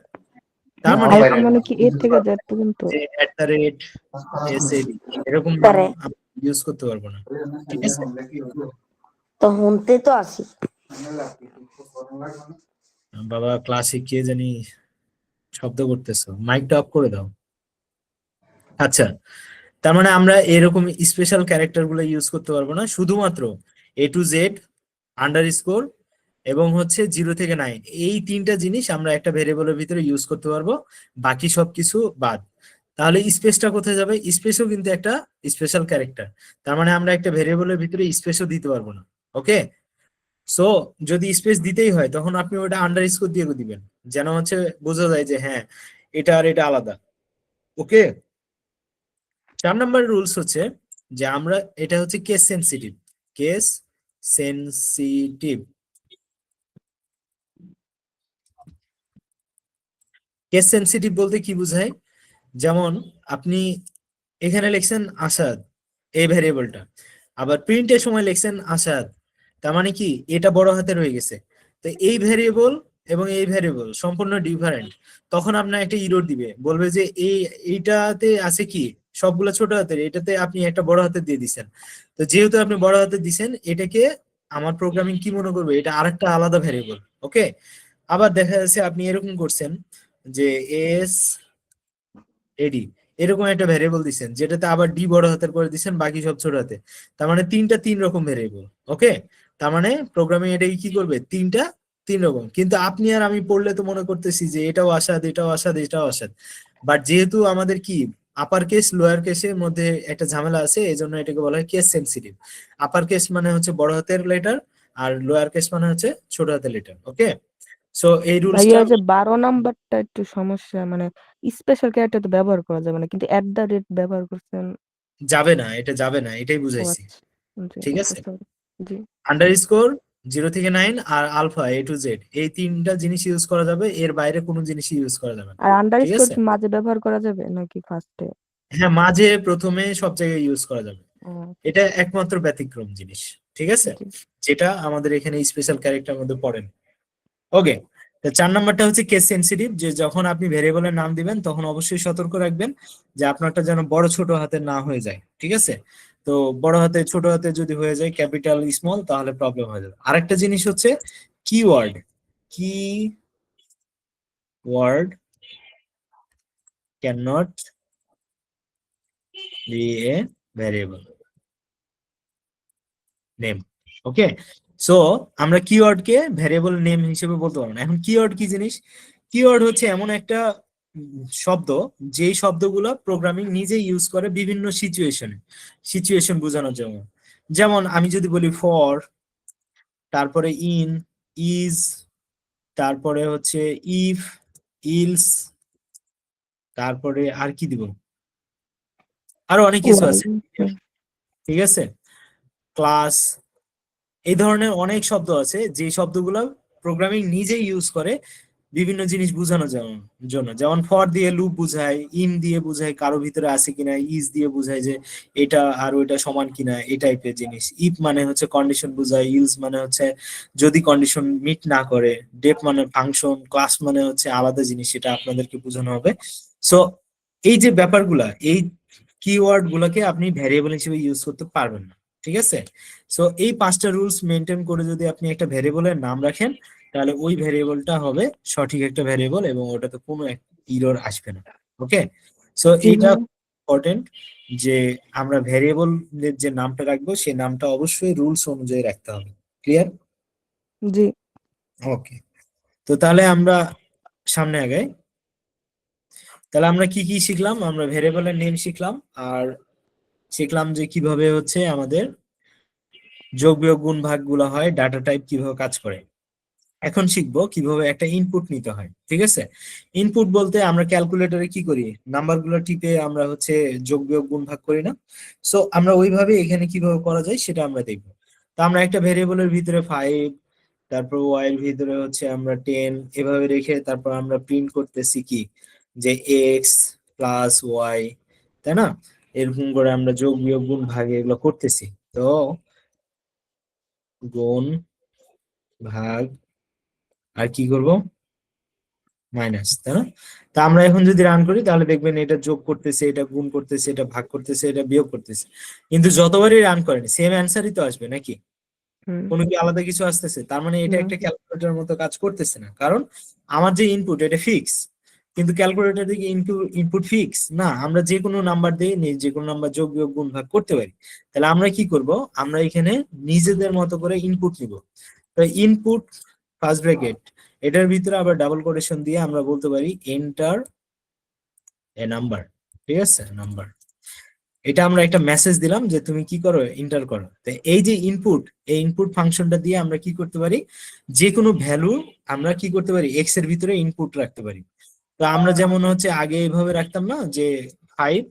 তার মানে আলফা মানে কি এর থেকে জেড পর্যন্ত? যে @SAD এরকম পারে। ইউজ করতে পারবো না। ঠিক আছে, তো শুনতে তো আসি। বাবা ক্লাসে কে জানি শব্দ করতেছো, মাইকটা অফ করে দাও। আচ্ছা, তার মানে আমরা এরকম স্পেশাল ক্যারেক্টার গুলো ইউজ করতে পারবো না, শুধুমাত্র A to Z আন্ডারস্কোর এবং হচ্ছে 0 থেকে 9 এই তিনটা জিনিস আমরা একটা ভেরিয়েবলের ভিতরে ইউজ করতে পারবো, বাকি সবকিছু বাদ। তাহলে স্পেসটা কোথায় যাবে? স্পেসও কিন্তু একটা স্পেশাল ক্যারেক্টার, তার মানে আমরা একটা ভেরিয়েবলের ভিতরে স্পেসও দিতে পারবো না। ওকে, সো যদি স্পেস দিতেই হয় তখন আপনি ওটা আন্ডারস্কোর দিয়ে দিবেন, যেন হচ্ছে বোঝা যায় যে হ্যাঁ এটা আর এটা আলাদা। ওকে, 4 নাম্বার রুলস হচ্ছে যে আমরা এটা হচ্ছে case sensitive. Case sensitive, case sensitive বলতে কি বোঝায়? যেমন আপনি এখানে লিখছেন আসাদ এই ভ্যারিয়েবলটা, আবার প্রিন্টের সময় লিখছেন আসাদ, তার মানে কি এটা বড় হাতের হয়ে গেছে। তো এই ভ্যারিয়েবল এবং এই ভ্যারিয়েবল সম্পূর্ণ ডিফারেন্ট, তখন আপনার একটা ইরর দিবে, বলবে যে এইটাতে আছে কি সবগুলো ছোট হাতের, এটাতে আপনি একটা বড় হাতের দিয়ে দিছেন। তো যেহেতু আপনি বড় হাতের দিছেন, এটাকে আমার প্রোগ্রামিং কি মনে করবে, এটা আরেকটা আলাদা ভ্যারিয়েবল। ওকে, আবার দেখা যাচ্ছে আপনি এরকম করছেন যে SAD এরকম একটা ভ্যারিয়েবল দিচ্ছেন, যেটাতে আবার ডি বড় হাতের করে দিচ্ছেন, বাকি সব ছোট হাতে। তার মানে তিন রকম ভ্যারিয়েবল। ওকে, তার মানে প্রোগ্রামিং এটাকে কি করবে, তিন রকম। কিন্তু আপনি আর আমি পড়লে তো মনে করতেছি যে এটাও আসাদ, এটাও আসাদ, এটাও আসাদ, বাট যেহেতু আমাদের কি আপার কেস লোয়ার কেসের মধ্যে একটা ঝামেলা আছে, এই জন্য এটাকে বলা হয় কেস সেনসিটিভ। আপার কেস মানে হচ্ছে বড় হাতের লেটার, আর লোয়ার কেস মানে হচ্ছে ছোট হাতের লেটার। ওকে, সো এই রুলসটা ভাইয়া যে 12 নাম্বারটা একটু সমস্যা, মানে স্পেশাল ক্যারেক্টার তো ব্যবহার করা যাবে না, কিন্তু @@ ব্যবহার করছেন। যাবে না, এটা যাবে না, এটাই ও বুঝাইছি। আচ্ছা, জি ঠিক ওকে আছে, সরি। জি আন্ডারস্কোর 0 থেকে 9 আর আলফা A to Z এই তিনটা জিনিস ইউজ করা যাবে, এর বাইরে কোনো জিনিস ইউজ করা যাবে না। আর ঠিক আন্ডারস্কোর আছে, কি মাঝে ব্যবহার করা যাবে নাকি ফার্স্টে? হ্যাঁ মাঝে প্রথমে সব জায়গায় ইউজ করা যাবে, ও এটা একমাত্র ব্যতিক্রম জিনিস। ঠিক আছে, জি যেটা আমাদের এখানে স্পেশাল ক্যারেক্টার মধ্যে পড়ে না। ওকে, তো 4 নাম্বারটা হচ্ছে কেস সেনসিটিভ, যে যখন আপনি ভেরিয়েবলের নাম দিবেন তখন অবশ্যই সতর্ক রাখবেন যে আপনারটা যেন বড় ছোট হাতের না হয়ে যায়। ঠিক আছে, তো বড় হাতে ছোট হাতে যদি হয়ে যায় ক্যাপিটাল স্মল তাহলে প্রবলেম হয়ে যাবে। আরেকটা জিনিস হচ্ছে keyword, keyword can not be a variable name. Okay, so আমরা কিওয়ার্ডকে ভ্যারিয়েবল নেম হিসেবে বলতে পারবো না। এখন কিওয়ার্ড কি জিনিস? কিওয়ার্ড হচ্ছে এমন একটা শব্দ, যেই শব্দগুলো প্রোগ্রামিং নিজেই ইউজ করে বিভিন্ন সিচুয়েশন বোঝানোর জন্য। যেমন আমি যদি বলি ফর, তারপরে ইন, ইজ, তারপরে হচ্ছে ইফ, ইলস, তারপরে আর কি দিব, আরো অনেক কিছু আছে, ঠিক আছে, ক্লাস, এই ধরনের অনেক শব্দ আছে যে শব্দগুলো প্রোগ্রামিং নিজেই ইউজ করে বিভিন্ন জিনিস বোঝানোর জন্য। যেমন ফর দিয়ে লুপ বুঝায়, ইন দিয়ে বুঝায় কারো ভিতরে আছে কিনা, ইজ দিয়ে বুঝায় যে এটা আর ওইটা সমান কিনা, এই টাইপের জিনিস। ইফ মানে হচ্ছে কন্ডিশন বুঝায়, ইলস মানে হচ্ছে যদি কন্ডিশন মিট না করে, ডেফ মানে ফাংশন, ক্লাস মানে হচ্ছে আলাদা জিনিস, সেটা আপনাদেরকে বোঝানো হবে। সো এই যে ব্যাপারগুলা, এই কিওয়ার্ড গুলাকে আপনি ভ্যারিয়েবল হিসেবে ইউজ করতে পারবেন না, ঠিক আছে। সো এই 5টা রুলস মেনটেন করে যদি আপনি একটা ভ্যারিয়েবলের নাম রাখেন, তাহলে ওই ভ্যারিয়েবলটা হবে সঠিক একটা ভ্যারিয়েবল এবং ওটাতে কোনো এরর আসবে না। ওকে, সো জি এইটা ভাইয়া। ইম্পর্টেন্ট যে আমরা ভ্যারিয়েবলের যে নামটা রাখবো সেই নামটা অবশ্যই রুলস অনুযায়ী রাখতে হবে। ক্লিয়ার? জি ওকে, তো তাহলে আমরা সামনে আগাই। তাহলে আমরা কি কি শিখলাম? আমরা ভ্যারিয়েবলের নেম শিখলাম, আর শিখলাম যে কিভাবে হচ্ছে আমাদের যোগ বিয়োগ গুণ ভাগ গুলো হয়, ডাটা টাইপ কিভাবে কাজ করে। এখন শিখবো কিভাবে একটা ইনপুট নিতে হয়, ঠিক আছে। ইনপুট বলতে আমরা ক্যালকুলেটরে কি করি, নাম্বার গুলো টিপে আমরা হচ্ছে যোগ বিয়োগ গুণ ভাগ করি না। সো আমরা ওইভাবে এখানে কিভাবে করা যায় সেটা আমরা দেখবো। তো আমরা একটা ভেরিয়েবলের ভিতরে 5, তারপর ওয়াই এর ভিতরে হচ্ছে আমরা 10 এভাবে রেখে তারপর আমরা প্রিন্ট করতেছি কি, যে এক্স প্লাস ওয়াই, তাই না? এরকম করে আমরা যোগ বিয়োগ গুণ ভাগ এগুলো করতেছি। তো গুণ ভাগ আর কি করব, মাইনাস, তাই না? তা আমরা এখন যদি রান করি তাহলে দেখবেন এটা যোগ করতেছে, এটা গুণ করতেছে, এটা ভাগ করতেছে, এটা বিয়োগ করতেছে। কিন্তু যতবারই রান করেন সেম অ্যান্সারই তো আসবে নাকি? হুম, কোনো কি আলাদা কিছু আসতেছে? তার মানে এটা না একটা ক্যালকুলেটরের মতো কাজ করতেছে না, কারণ আমার যে ইনপুট এটা ফিক্স। কিন্তু ক্যালকুলেটর দিকে ইনপুট ফিক্স না, আমরা যে কোনো নাম্বার দিয়ে যে কোনো নাম্বার যোগ বিয়োগ গুণ ভাগ করতে পারি। তাহলে আমরা কি করব, আমরা এখানে নিজেদের মতো করে ইনপুট নিব। তো ইনপুট ফার্স্ট ব্র্যাকেট, এটার ভিতরে আবার ডাবল কোটেশন দিয়ে আমরা বলতে পারি এন্টার এ নাম্বার, ঠিক আছে, নাম্বার। এটা আমরা একটা মেসেজ দিলাম যে তুমি কি করো, এন্টার করো। তো এই যে ইনপুট, এই ইনপুট ফাংশনটা দিয়ে আমরা কি করতে পারি, যে কোনো ভ্যালু আমরা কি করতে পারি, এক্স এর ভিতরে ইনপুট রাখতে পারি। তো আমরা যেমন হচ্ছে আগে এইভাবে রাখতাম না যে 5,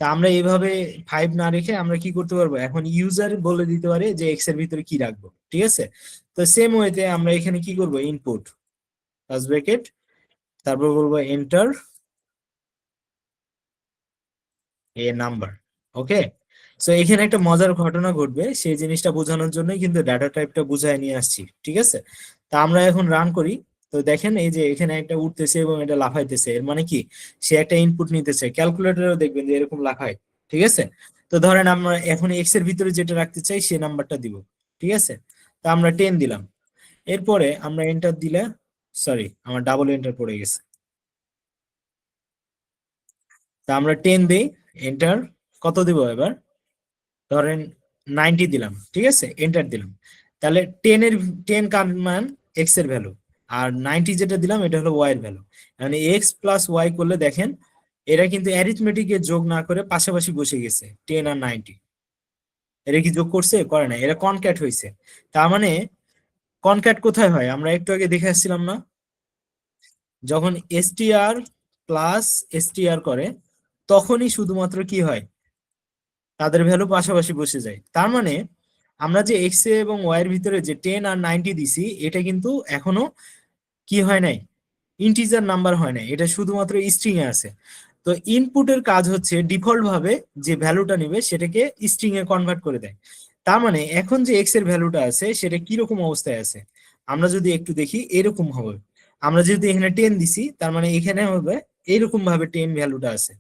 তা আমরা এইভাবে 5 না রেখে আমরা কি করতে পারবো, এখন ইউজার বলে দিতে পারে যে এক্স এর ভিতরে কি রাখবো, ঠিক আছে। তো সেম ওয়েতে আমরা এখানে কি করব, ইনপুট ফার্স্ট ব্র্যাকেট, তারপর বলবো enter a number. Okay, so এখানে একটা মজার ঘটনা ঘটবে, সেই জিনিসটা বোঝানোর জন্যই কিন্তু ডাটা টাইপটা বুঝায় নিয়ে আসছি, ঠিক আছে। তা আমরা এখন রান করি। তো দেখেন এই যে এখানে একটা উঠতেছে এবং এটা লাফাইতেছে, এর মানে কি, সে একটা ইনপুট নিতেছে। ক্যালকুলেটরেও দেখবেন যে এরকম লাফায়, ঠিক আছে। তো ধরেন আমরা এখন এক্স এর ভিতরে যেটা রাখতে চাই সে নাম্বারটা দিব, ঠিক আছে। তা আমরা 10 দিলাম, এরপরে আমরা এন্টার দিলে, সরি আমার ডাবল এন্টার পড়ে গেছে। তা আমরা 10 দেই, এন্টার, কত দিব এবার, ধরেন 90 দিলাম, ঠিক আছে, এন্টার দিলাম। তাহলে 10 কার মান, এক্স এর ভ্যালু, আর 90 যেটা দিলাম এটা হলো ওয়াই এর ভ্যালু। মানে এক্স প্লাস ওয়াই করলে দেখেন এরা কিন্তু অ্যারিথমেটিক এর যোগ না করে পাশাপাশি বসে গেছে, 10 আর 90। এরা কি যোগ করছে, করে না, এরা কনক্যাট হয়েছে। তার মানে কনক্যাট কোথায় হয়, আমরা একটু আগে দেখে আসছিলাম না, যখন এসটিআর প্লাস এসটিআর করে তখনই শুধুমাত্র কি হয়, তাদের ভ্যালু পাশাপাশি বসে যায়। তার মানে আমরা যে এক্স এবং ওয়াই এর ভিতরে যে 10 আর 90 দিছি, এটা কিন্তু এখনো কি হয় নাই, ইন্টিজার নাম্বার হয় নাই, এটা শুধুমাত্র স্ট্রিং এ আছে। তো ইনপুটের কাজ হচ্ছে ডিফল্ট ভাবে যে ভ্যালুটা নিবে সেটাকে স্ট্রিং এ কনভার্ট করে দেয়। তার মানে এখন যে এক্স এর ভ্যালুটা আছে সেটা কিরকম অবস্থায় আছে, আমরা যদি একটু দেখি এরকম হবে। আমরা যেহেতু এখানে 10 দিছি তার মানে এখানে হবে এরকম ভাবে 10 ভ্যালুটা আছে,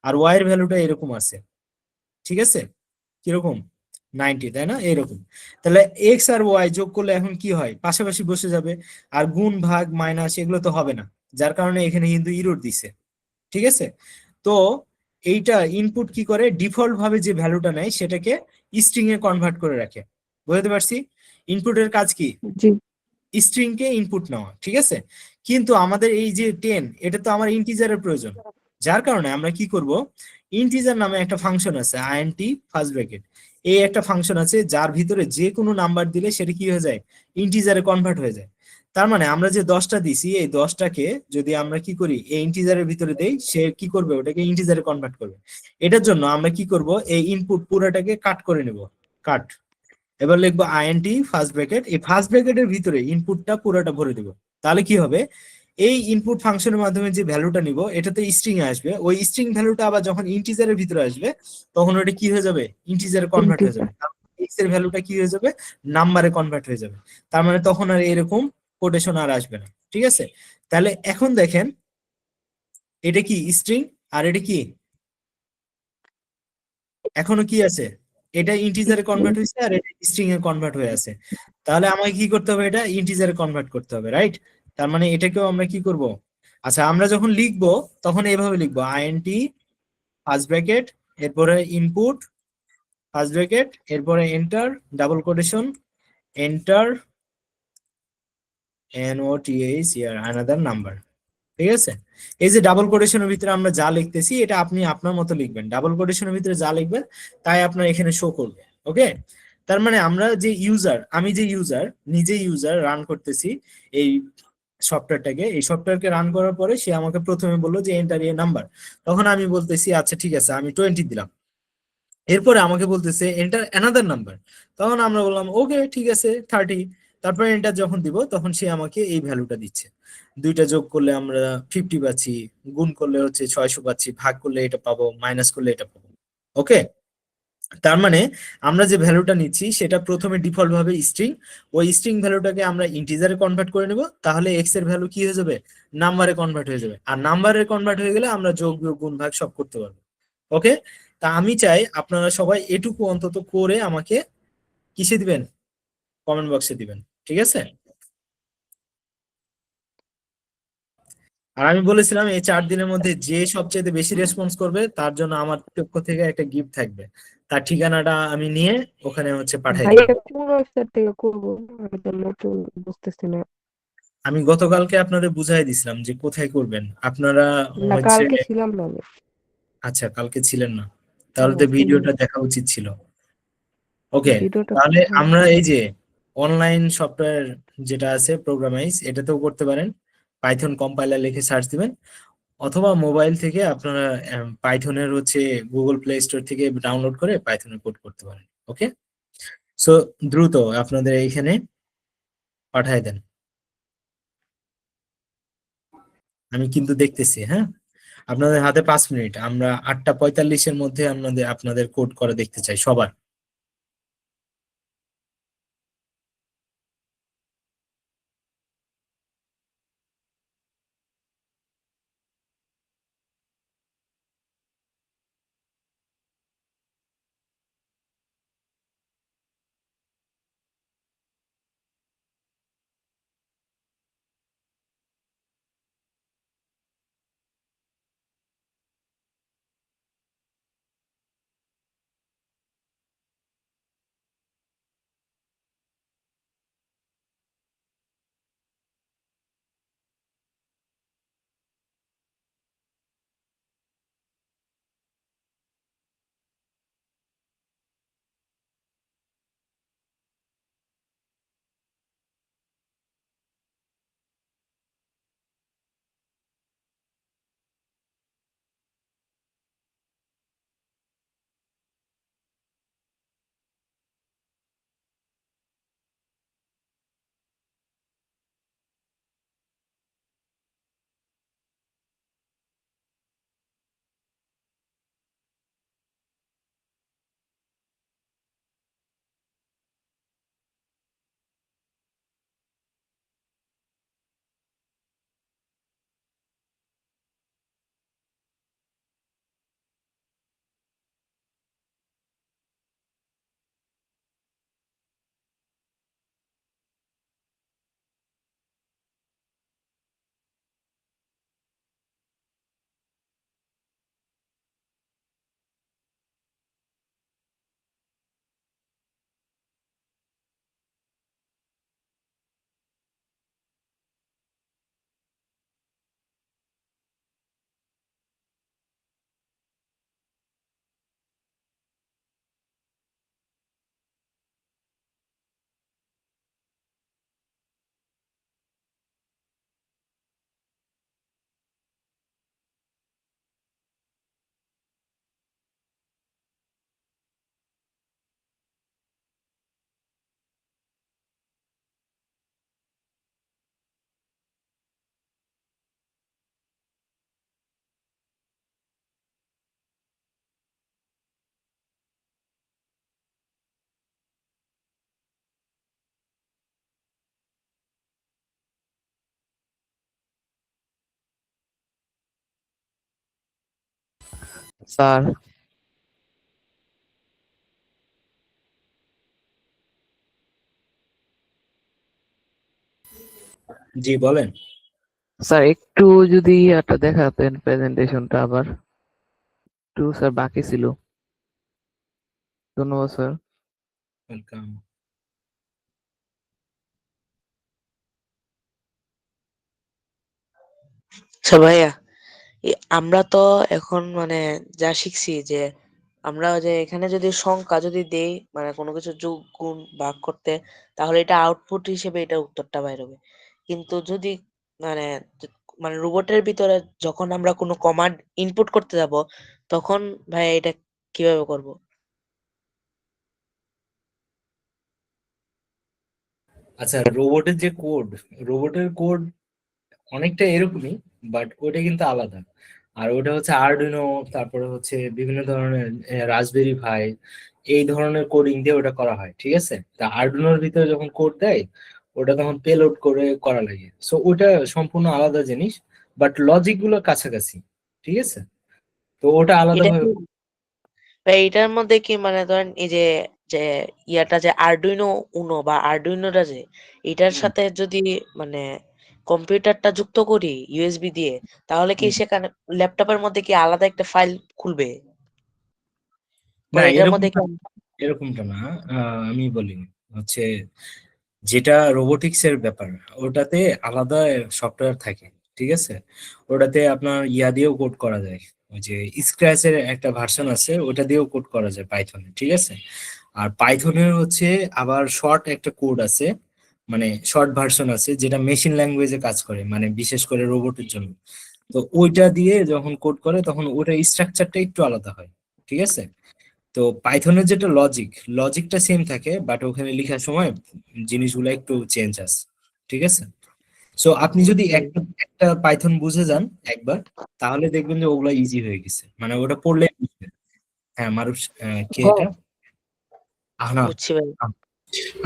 আর ওয়াই এর ভ্যালুটা এরকম আছে, ঠিক আছে, কিরকম 90, তাই না, এরকম। তাহলে এক্স আর ওয়াই যোগ করলে এখন কি হয়, পাশাপাশি বসে যাবে, আর গুণ ভাগ মাইনাস এগুলো তো হবে না, যার কারণে এখানে কিন্তু ইরর দিছে, ঠিক আছে। তো এইটা ইনপুট কি করে, ডিফল্ট ভাবে যে ভ্যালুটা নেয় সেটাকে স্ট্রিং এ কনভার্ট করে রাখে। বুঝতে পারছি, ইনপুটের কাজ কি, জি স্ট্রিং কে ইনপুট নেওয়া, ঠিক আছে। কিন্তু আমাদের এই যে 10 এটা তো আমার ইন্টিজারের প্রয়োজন, যার কারণে আমরা কি করব, ইন্টিজার নামে একটা ফাংশন আছে আইএনটি ফার্স্ট ব্র্যাকেট, এই একটা ফাংশন আছে যার ভিতরে যে কোনো নাম্বার দিলে সেটা কি হয়ে যায়, ইন্টিজারে কনভার্ট হয়ে যায়। তার মানে আমরা যে 10টা দিছি এই 10টাকে যদি আমরা কি করি এই ইন্টিজারের ভিতরে দেই, সে কি করবে ওটাকে ইন্টিজারে কনভার্ট করবে। এটার জন্য আমরা কি করব, এই ইনপুট পুরোটাকে কাট করে নেব, কাট। এবার লিখবো আইএনটি ফার্স্ট ব্র্যাকেট, এই ফার্স্ট ব্র্যাকেটের ভিতরে ইনপুটটা পুরোটা ভরে দেব। তাহলে কি হবে, এই ইনপুট ফাংশনের মাধ্যমে যে ভ্যালুটা নিব এটাতে স্ট্রিং আসবে, ওই স্ট্রিং ভ্যালুটা আবার যখন ইন্টিজারের ভিতরে আসবে তখন ওটা কি হয়ে যাবে, ইন্টিজারে কনভার্ট হয়ে যাবে, এক্স এর ভ্যালুটা কি হয়ে যাবে, নাম্বারে কনভার্ট হয়ে যাবে। তার মানে তখন আর এরকম কোটেশন আর আসবে না, ঠিক আছে। তাহলে এখন দেখেন এটা কি স্ট্রিং আর এটা কি, এখনো কি আছে, এটা ইন্টিজারে কনভার্ট হয়েছে আর এটা স্ট্রিং এ কনভার্ট হয়ে আছে। তাহলে আমাকে কি করতে হবে, এটা ইন্টিজারে কনভার্ট করতে হবে, রাইট। তার মানে এটাকেও আমরা কি করব, আচ্ছা আমরা যখন লিখবো তখন এইভাবে লিখবো আইএনটি ফার্স্ট ব্র্যাকেট, এরপরে ইনপুট ফার্স্ট ব্র্যাকেট, এরপরে enter double quotation, enter NOTH ইয়ার আনাদার নাম্বার, ঠিক আছে। এই যে ডাবল কোটেশনের ভিতরে আমরা যা লিখতেছি এটা আপনি আপনার মতো লিখবেন, ডাবল কোটেশনের ভিতরে যা লিখবেন তাই আপনার এখানে শো করবে, ওকে। তার মানে আমরা যে ইউজার, আমি যে ইউজার নিজে ইউজার রান করতেছি এই সফটওয়্যারটাকে, এই সফটওয়্যারকে রান করার পরে সে আমাকে প্রথমে বললো যে এন্টার এ নাম্বার, তখন আমি বলতেছি আচ্ছা ঠিক আছে আমি 20 দিলাম। এরপরে আমাকে বলতেছে এন্টার অ্যানাদার নাম্বার, তখন আমরা বললাম ওকে ঠিক আছে 30। তারপরে এন্টার যখন দিব তখন সে আমাকে এই ভ্যালুটা দিচ্ছে, দুইটা যোগ করলে আমরা 50 পাচ্ছি, গুণ করলে হচ্ছে 600 পাচ্ছি, ভাগ করলে এটা পাবো, মাইনাস করলে এটা পাবো, ওকে। তার মানে আমরা যে ভ্যালুটা নিচ্ছি সেটা প্রথমে ডিফল্ট ভাবে স্ট্রিং, ওই স্ট্রিং ভ্যালুটাকে আমরা ইন্টিজারে কনভার্ট করে নেব, তাহলে এক্স এর ভ্যালু কি হয়ে যাবে, নাম্বারে কনভার্ট হয়ে যাবে, আর নাম্বারে কনভার্ট হয়ে গেলে আমরা যোগ বিয়োগ গুণ ভাগ সব করতে পারবো, ওকে। তা আমি চাই আপনারা সবাই এটুকু অন্তত করে আমাকে কিসে দিবেন, কমেন্ট বক্সে দিবেন, ঠিক আছে। আর আমি বলেছিলাম এই 4 দিনের মধ্যে যে সবচেয়ে বেশি রেসপন্স করবে তার জন্য আমার পক্ষ থেকে একটা গিফট থাকবে, তার ঠিকানাটা আমি নিয়ে ওখানে হচ্ছে পাঠাই ভাই দিব। এটা কোন ওয়েবসাইট থেকে করবো, আমি তো নতুন বুঝতেছি না। আমি গতকালকে আপনাদের বুঝাই দিছিলাম যে কোথায় করবেন আপনারা না হচ্ছে, কালকে ছিলাম না আমি। আচ্ছা কালকে ছিলেন না, তাহলে তো ছিলাম ভিডিওটা দেখা উচিত ছিল, ওকে। ভিডিওটা তাহলে কোথায়? আমরা এই যে অনলাইন সফটওয়্যার যেটা আছে প্রোগ্রামাইজ এটাতেও করতে পারেন, পাইথন কম্পাইলার লিখে সার্চ দিবেন, অথবা মোবাইল থেকে আপনারা পাইথনের হচ্ছে গুগল প্লে স্টোর থেকে ডাউনলোড করে পাইথনের কোড করতে পারেন, ওকে। সো দ্রুত আপনাদের এইখানে পাঠায় দেন, আমি কিন্তু দেখতেছি, হ্যাঁ। আপনাদের হাতে 5 মিনিট, আমরা 8টা 45-এর মধ্যে আপনাদের কোড করা দেখতে চাই সবার। স্যার জি বলেন। স্যার একটু যদি একটা দেখাতেন প্রেজেন্টেশনটা আবার একটু স্যার বাকি ছিল। ধন্যবাদ স্যার। ওয়েলকাম। আচ্ছা ভাইয়া, আমরা তো এখন মানে যা শিখছি যে আমরা যে এখানে যদি সংখ্যা যদি দেই মানে কোনো কিছু যোগ গুণ ভাগ করতে, তাহলে এটা আউটপুট হিসেবে এটা উত্তরটা বাইর হবে। কিন্তু যদি মানে মানে রোবটের ভিতরে যখন আমরা কোনো কমান্ড ইনপুট করতে যাব, তখন ভাইয়া এটা কিভাবে করব? আচ্ছা, রোবটের কোড অনেকটা এরকমই, বাট ওটা কিন্তু আলাদা। আর ওটা হচ্ছে আরডুইনো, তারপরে হচ্ছে বিভিন্ন ধরনের রাসবেরি পাই, এই ধরনের কোডিং দিয়ে ওটা করা হয়, ঠিক আছে? তা আরডুইনোর ভিতরে যখন কোড দেয়, ওটা তখন পেলোড করে করা লাগে, সো ওটা সম্পূর্ণ আলাদা জিনিস, বাট লজিক গুলো কাছাকাছি, ঠিক আছে? তো ওটা এটা আলাদাভাবে। কি ভাই এটার মধ্যে কি মানে ধরেন এই যে যে ইয়াটা যে আরডুইনো উনো বা আরডুইনোটা যে এটার হুম। সাথে যদি মানে কম্পিউটারটা যুক্ত করি ইউএসবি দিয়ে, তাহলে কি হুম। সেখানে ল্যাপটপের মধ্যে কি আলাদা একটা ফাইল খুলবে? না, পরে এটার মধ্যে কি এরকমটা না। আমি বলি হচ্ছে, যেটা রোবোটিক্স এর ব্যাপার, ওটাতে আলাদা সফটওয়্যার থাকে, ঠিক আছে? ওটাতে আপনার ইয়া দিয়েও কোড করা যায়, ওই যে স্ক্র্যাচ এর একটা ভার্সন আছে, ওটা দিয়েও কোড করা যায় পাইথনে, ঠিক আছে? আর পাইথনের হচ্ছে আবার শর্ট একটা কোড আছে, মানে শর্ট ভার্সন আছে যেটা মেশিন ল্যাঙ্গুয়েজে কাজ করে, মানে বিশেষ করে রোবটের জন্য। তো ওইটা দিয়ে যখন কোড করে তখন ওটার স্ট্রাকচারটা একটু আলাদা হয়, ঠিক আছে? তো পাইথনের যেটা লজিকটা সেম থাকে, বাট ওখানে লেখার সময় জিনিসগুলো একটু চেঞ্জ আছে, ঠিক আছে? সো আপনি যদি বুঝছেন? একটা একটা পাইথন বুঝে যান একবার, তাহলে দেখবেন যে ওগুলা ইজি হয়ে গেছে, মানে ওটা পড়লে বুঝবেন। হ্যাঁ, মারুফ, কে হ্যাঁ, এটা? আহনাফ। বুঝছি ভাই,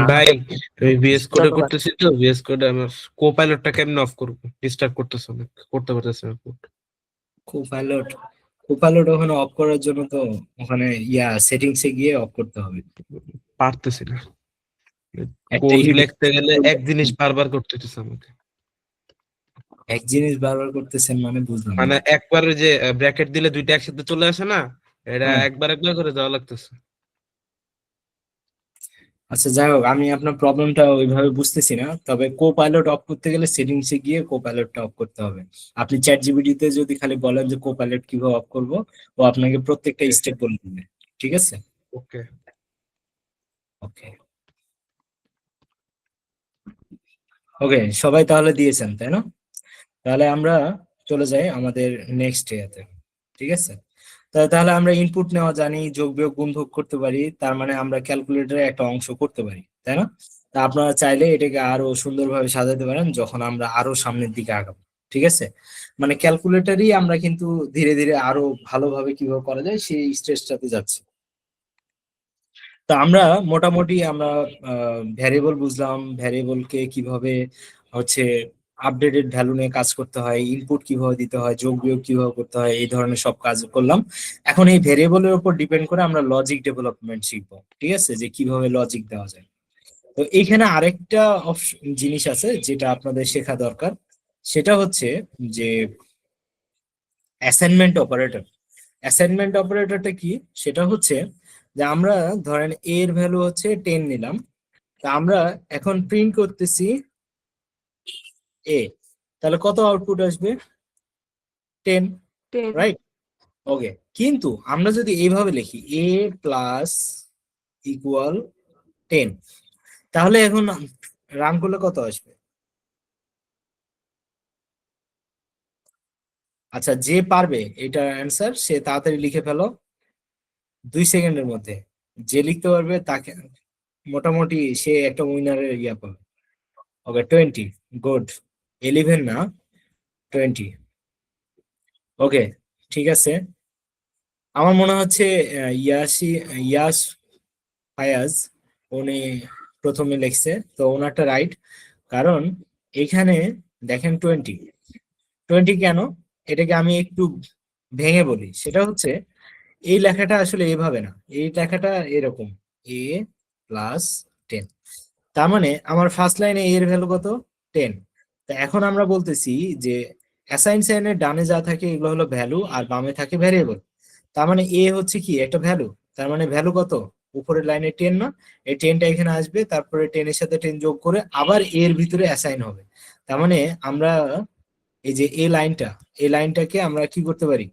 ভাই আহনাফ। আমি ভিএস কোডে ধন্যবাদ। করতেছি তো ভিএস কোডে আমার কোপাইলটটা কেমনে অফ করবো? ডিস্টার্ব করতেছে অনেক, করতে পারতেছে না code। কোপাইলট কোপাইলট ওখানে অফ করার জন্য তো ওখানে সেটিংস এ গিয়ে অফ করতে হবে। পারতেছি না, একটা কোড হিট, লিখতে গেলে এক জিনিস বারবার করতে হচ্ছে আমাকে। এক জিনিস বারবার করতেছেন মানে বুঝলাম না। মানে একবার ওই যে ব্র্যাকেট দিলে দুইটা একসাথে চলে আসে না, এটা হ্যাঁ। একবার একবার করে যাওয়া লাগতেছে। আচ্ছা, যাই হোক, আমি আপনার প্রবলেমটা ওইভাবে বুঝতেছি না, তবে কো পাইলট অফ করতে গেলে সেটিংসে গিয়ে কো পাইলটটা অফ করতে হবে। আপনি চ্যাট জিপিটিতে যদি খালি বলেন যে কো পাইলট কিভাবে অফ করবো, ও আপনাকে প্রত্যেকটা স্টেপ বলে দিবে, ঠিক আছে? ওকে। ওকে। ওকে, সবাই তাহলে দিয়েছেন, তাই না? তাহলে আমরা চলে যাই আমাদের নেক্সট ইয়াতে, ঠিক আছে? তাহলে আমরা ইনপুট নেওয়া জানি, যোগ বিয়োগ গুণ ভাগ করতে পারি, তার মানে আমরা ক্যালকুলেটরে একটা অংশ করতে পারি, তাই না? তা আপনারা চাইলে এটাকে আরো সুন্দরভাবে সাজাতে পারেন যখন আমরা আরো সামনের দিকে আগাবো, ঠিক আছে? মানে ক্যালকুলেটরই আমরা কিন্তু ধীরে ধীরে আরো ভালোভাবে কিভাবে করা যায় সেই স্টেজটাতে যাচ্ছি। তা আমরা মোটামুটি আমরা ভ্যারিয়েবল বুঝলাম, ভ্যারিয়েবলকে কিভাবে হচ্ছে আপডেটেড ভ্যালু নিয়ে কাজ করতে হয়, ইনপুট কিভাবে দিতে হয়, যোগ বিয়োগ কিভাবে করতে হয়, এই ধরনের সব কাজ করলাম। এখন এই ভ্যারিয়েবলের উপর ডিপেন্ড করে আমরা লজিক ডেভেলপমেন্ট শিখবো, ঠিক আছে? যে কিভাবে লজিক দেওয়া যায়। তো এইখানে আরেকটা জিনিস আছে যেটা আপনাদের শেখা দরকার, সেটা হচ্ছে যে অ্যাসাইনমেন্ট অপারেটর। অ্যাসাইনমেন্ট অপারেটরটা কি? সেটা হচ্ছে যে আমরা ধরেন এর ভ্যালু হচ্ছে 10 নিলাম, তা আমরা এখন প্রিন্ট করতেছি এ, তাহলে কত আউটপুট আসবে? 10, 10 রাইট? ওকে, কিন্তু আমরা যদি এইভাবে লিখি এ প্লাস ইকুয়াল 10, তাহলে এখন রান করলে কত আসবে? আচ্ছা, যে পারবে এটা অ্যান্সার সে তাড়াতাড়ি লিখে ফেলো 2 সেকেন্ডের মধ্যে। যে লিখতে পারবে তাকে মোটামুটি সে একটা উইনারের ইয়া পাবে। ওকে, 20, গুড। 11 না, 20। ওকে, ঠিক আছে। আমার মনে হচ্ছে ইয়াস ফায়াজ, উনি প্রথমে লিখছে, তো ওনারটা রাইট। কারণ এখানে দেখেন 20, 20 কেন? এটাকে আমি একটু ভেঙে বলি, সেটা হচ্ছে এই লেখাটা আসলে এভাবে না, এই লেখাটা এরকম a প্লাস 10। তার মানে আমার ফার্স্ট লাইনে এর ভ্যালু কত, 10। তা এখন আমরা বলতেছি যে অ্যাসাইন সাইনের ডানে যা থাকে এগুলো হলো ভ্যালু আর বামে থাকে ভ্যারিয়েবল। তার মানে এ হচ্ছে কি একটা ভ্যালু, তার মানে ভ্যালু কত, উপরের লাইনে 10 না, এই 10টা এখানে আসবে, তারপরে 10 এর সাথে 10 যোগ করে আবার এর ভিতরে অ্যাসাইন হবে। তার মানে আমরা এই যে এই লাইনটাকে আমরা কি করতে পারি,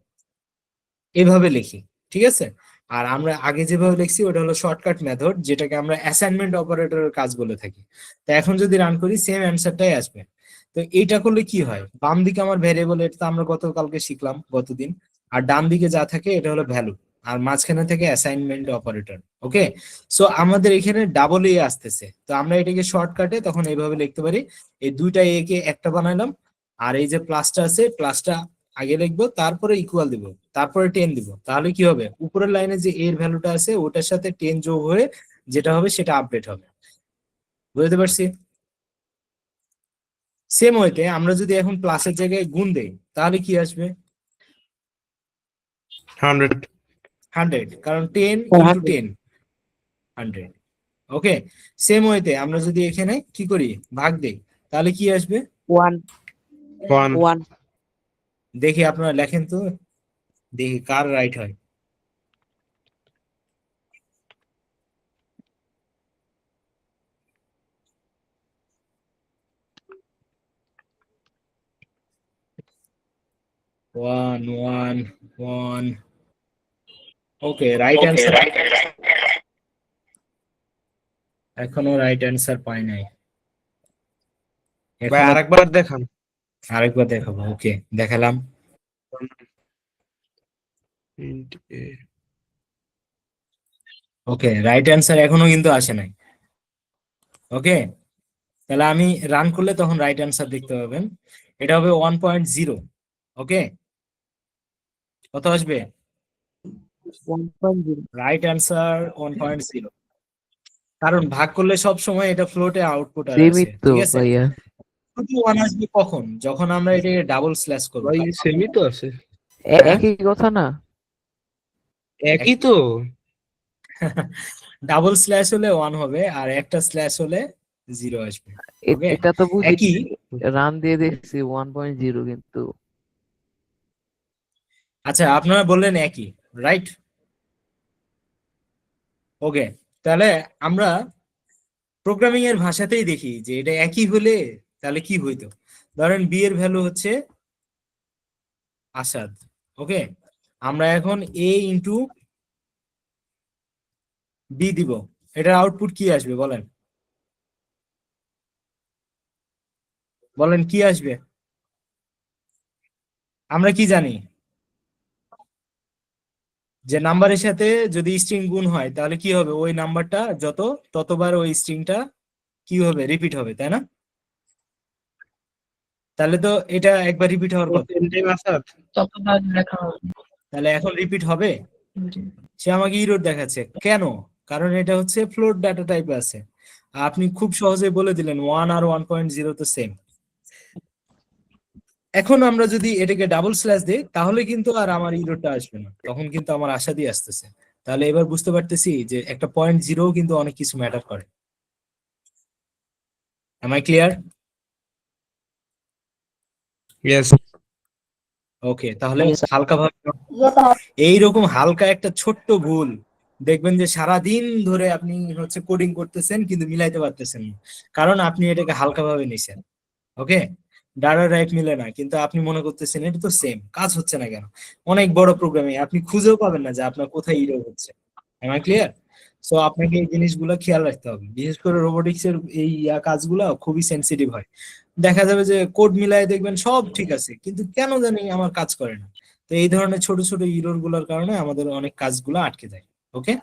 এভাবে লিখি, ঠিক আছে। আর আমরা আগে যেভাবে লিখছি ওটা হলো শর্টকাট মেথড, যেটাকে আমরা অ্যাসাইনমেন্ট অপারেটরের কাজ বলে থাকি। তো এখন যদি রান করি সেম অ্যান্সারটাই আসবে। তো এইটা করলে কি হয়, বাম দিকে আমার ভ্যারিয়েবল, এটা তো আমরা গতকালকে শিখলাম গতদিন, আর ডান দিকে যা থাকে এটা হলো ভ্যালু, আর মাঝখানে থেকে অ্যাসাইনমেন্ট অপারেটর। ওকে, সো আমাদের এখানে ডাবল এ আসতেছে, তো আমরা এটাকে শর্টকাটে তখন এইভাবে লিখতে পারি, এই দুইটা এ কে একটা বানাইলাম, আর এই যে প্লাসটা আছে প্লাসটা আগে লিখবো, তারপরে ইকুয়াল দিব, তারপরে 10 দিব, তাহলে কি হবে, উপরের লাইনে যে এর ভ্যালুটা আছে ওটার সাথে 10 যোগ হয়ে যেটা হবে সেটা আপডেট হবে। বুঝতে পারছি? সেম ওয়েতে আমরা যদি এখন প্লাসের জায়গায় গুণ দেই তাহলে কি আসবে, 100। 100, কারণ 10 ইন্টু 10 100। ওকে, সেম ওয়েতে আমরা যদি এখানে কি করি, ভাগ দেই, তাহলে কি আসবে, 1 1 1 দেখি আপনারা লেখেন তো, দেখি কার রাইট হয়। One one one okay, right answer. এখনো রাইট অ্যান্সার পাই নাই, ভাই এখনো আরেকবার দেখান। আরেকবার দেখাবো। ওকে, দেখালাম। int a। Okay, right answer এখনো কিন্তু আসে নাই। ওকে, তাহলে আমি রান করলে তখন রাইট অ্যান্সার দেখতে পাবেন, এটা হবে 1.0। ওকে, কত আসবে, 1.0 রাইট অ্যান্সার 1.0, কারণ ভাগ করলে সব সময় এটা ফ্লোটে আউটপুট আর সেমই আসে, তো ঠিক আছে। ভাইয়া। শুধু 1 আসবে কখন, যখন আমরা এটাকে ডাবল স্ল্যাশ করবো। ভাই সেমই তো আছে, হ্যাঁ? একই কথা না? একই তো। ডাবল স্ল্যাশ হলে 1 হবে আর একটা স্ল্যাশ হলে 0 আসবে। ওকে, এটা তো বুঝি, একই। রান দিয়ে দেখছি 1.0 কিন্তু। আচ্ছা, আপনারা বললেন একই, রাইট। ওকে, তাহলে আমরা প্রোগ্রামিং এর ভাষাতেই দেখি যে এটা একই হলে তাহলে কি হইতো। ধরেন বি এর ভ্যালু হচ্ছে আসাদ। ওকে, আমরা এখন এ ইন্টু বি দিব, এটার আউটপুট কি আসবে বলেন, বলেন কি আসবে। আমরা কি জানি যে নাম্বারের সাথে যদি স্ট্রিং গুণ হয় তাহলে কি হবে, ওই নাম্বারটা ততবার ওই স্ট্রিংটা কি হবে, রিপিট হবে, তাই না। তাহলে তো এটা একবার রিপিট হওয়ার কথা, 10 টাইম আসাদ। তাহলে এখন রিপিট হবে। সে আমাকে ইরর দেখাচ্ছে কেন, কারণ এটা হচ্ছে ফ্লোট ডাটা টাইপে আছে। আপনি খুব সহজে বলে দিলেন 1 আর 1.0 তো সেম। এখন আমরা যদি এটাকে ডাবল স্ল্যাশ দিই তাহলে কিন্তু আর আমার ইররটা আসবে না, তখন কিন্তু আমার আশা দিয়ে আসতেছে। তাহলে এবার বুঝতে পারতেছি যে একটা 0.0 কিন্তু অনেক কিছু ম্যাটার করে। Am I clear? Yes. Okay, তাহলে Yes, sir. হালকা ভাবে এইরকম হালকা একটা ছোট্ট ভুল দেখবেন যে সারা দিন ধরে আপনি হচ্ছে কোডিং করতেছেন কিন্তু মিলাইতে পারতেছেন না, কারণ আপনি এটাকে হালকা ভাবে নিছেন। ওকে, ডাটা টাইপ মিলে না, কিন্তু আপনি মনে করতেছেন এটা তো সেম, কাজ হচ্ছে না কেন। অনেক বড় প্রোগ্রামে আপনি খুঁজেও পাবেন না যে আপনার কোথায় ইরর হচ্ছে। M I clear? সো আপনাকে এই জিনিসগুলো খেয়াল রাখতে হবে, বিশেষ করে রোবোটিক্স এর এই কাজগুলো খুবই সেনসিটিভ হয়। দেখা যাবে যে কোড মিলায় দেখবেন সব ঠিক আছে কিন্তু কেন জানি আমার কাজ করে না। তো এই ধরনের ছোট ছোট ইরর গুলোর কারণে আমাদের অনেক কাজগুলো আটকে যায়। ওকে,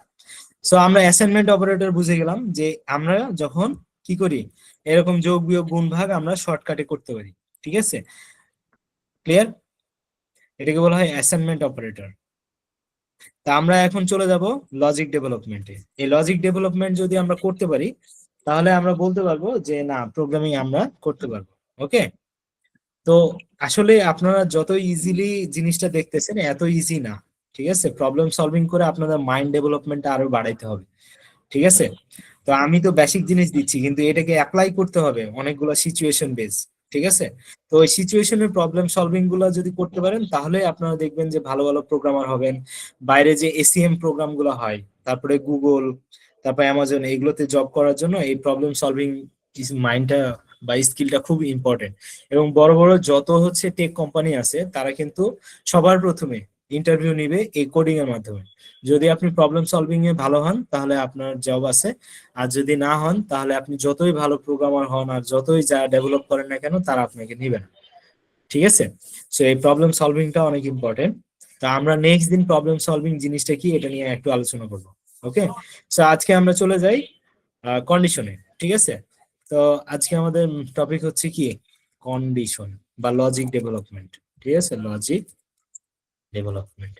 সো আমরা অ্যাসাইনমেন্ট অপারেটর বুঝে গেলাম যে আমরা যখন কি করি এরকম যোগ বিয়োগ গুণ ভাগ আমরা শর্টকাটে করতে পারি, ঠিক আছে। ক্লিয়ার? এটাকে বলা হয় অ্যাসাইনমেন্ট অপারেটর। তা আমরা এখন চলে যাব লজিক ডেভেলপমেন্টে। এই লজিক ডেভেলপমেন্ট যদি আমরা করতে পারি তাহলে আমরা বলতে পারবো যে না, প্রোগ্রামিং আমরা করতে পারবো। ওকে, তো আসলে আপনারা যত ইজিলি জিনিসটা দেখতেছেন এত ইজি না, ঠিক আছে, প্রবলেম সলভিং করে আপনাদের মাইন্ড ডেভেলপমেন্টটা আরো বাড়াইতে হবে। ঠিক আছে, তো আমি তো বেসিক জিনিস দিচ্ছি, কিন্তু এটাকে অ্যাপ্লাই করতে হবে অনেকগুলো সিচুয়েশন বেস। ঠিক আছে, তো ওই সিচুয়েশনের প্রবলেম সলভিং গুলো যদি করতে পারেন তাহলে আপনারা দেখবেন যে ভালো ভালো প্রোগ্রামার হবেন। বাইরে যে এসিএম প্রোগ্রাম গুলো হয়, তারপরে গুগল, তারপর অ্যামাজন, এগুলোতে জব করার জন্য এই প্রবলেম সলভিং মাইন্ডটা বা স্কিলটা খুব ইম্পর্টেন্ট। এবং বড় বড় যত হচ্ছে টেক কোম্পানি আছে তারা কিন্তু সবার প্রথমে ইন্টারভিউ নিবে এই কোডিং এর মাধ্যমে। যদি আপনি প্রবলেম সলভিং এ ভালো হন তাহলে আপনার জব আছে, আর যদি না হন তাহলে আপনি যতই ভালো প্রোগ্রামার হন আর যতই যা ডেভেলপ করেন না কেন তারা আপনাকে নিবে না। ঠিক আছে, সো এই প্রবলেম সলভিংটা অনেক ইম্পর্টেন্ট। তা আমরা নেক্সট দিন প্রবলেম সলভিং জিনিসটা কি এটা নিয়ে একটু আলোচনা করবো। ওকে, সো আজকে আমরা চলে যাই কন্ডিশনে। ঠিক আছে, তো আজকে আমাদের টপিক হচ্ছে কি কন্ডিশন বা লজিক ডেভেলপমেন্ট। ঠিক আছে, লজিক ডেভেলপমেন্ট।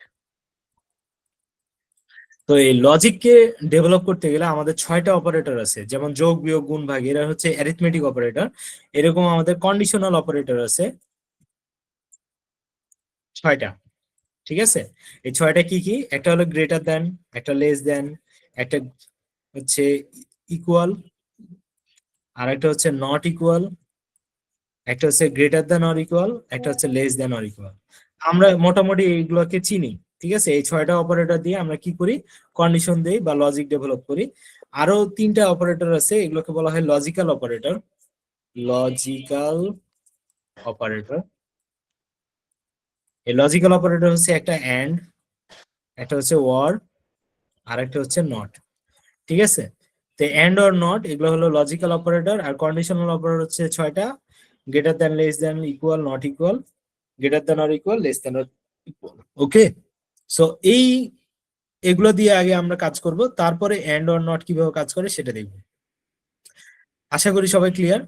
তো এই লজিককে ডেভেলপ করতে গেলে আমাদের 6টা অপারেটর আছে, যেমন যোগ বিয়োগ গুণ ভাগ, এরা হচ্ছে অ্যারিথমেটিক অপারেটর। এরকম আমাদের কন্ডিশনাল অপারেটর আছে 6টা। ঠিক আছে, এই 6টা কি কি? একটা হলো গ্রেটার দেন, একটা লেস দেন, একটা হচ্ছে ইকুয়াল, আর একটা হচ্ছে নট ইকুয়াল, একটা হচ্ছে গ্রেটার দেন অর ইকুয়াল, একটা হচ্ছে লেস দেন অর ইকুয়াল। আমরা মোটামুটি এইগুলোকে চিনি। ঠিক আছে, এই 6টা অপারেটর দিয়ে আমরা কি করি? কন্ডিশন দেই বা লজিক ডেভেলপ করি। আরো 3টা অপারেটর আছে, এগুলোকে বলা হয় লজিক্যাল অপারেটর। লজিক্যাল অপারেটর, এই লজিক্যাল অপারেটর হচ্ছে একটা এন্ড, একটা হচ্ছে ওর, আর একটা হচ্ছে নট। ঠিক আছে, তো এন্ড অর নট এগুলো হলো লজিক্যাল অপারেটর। আর কন্ডিশনাল অপারেটর হচ্ছে 6টা: greater than, less than, equal, not equal, greater than or equal, less than or equal. Okay, so এগুলো দিয়ে আগে আমরা কাজ করব, তারপরে এন্ড অর নট কিভাবে কাজ করে সেটা দেখব। আশা করি সবাই ক্লিয়ার।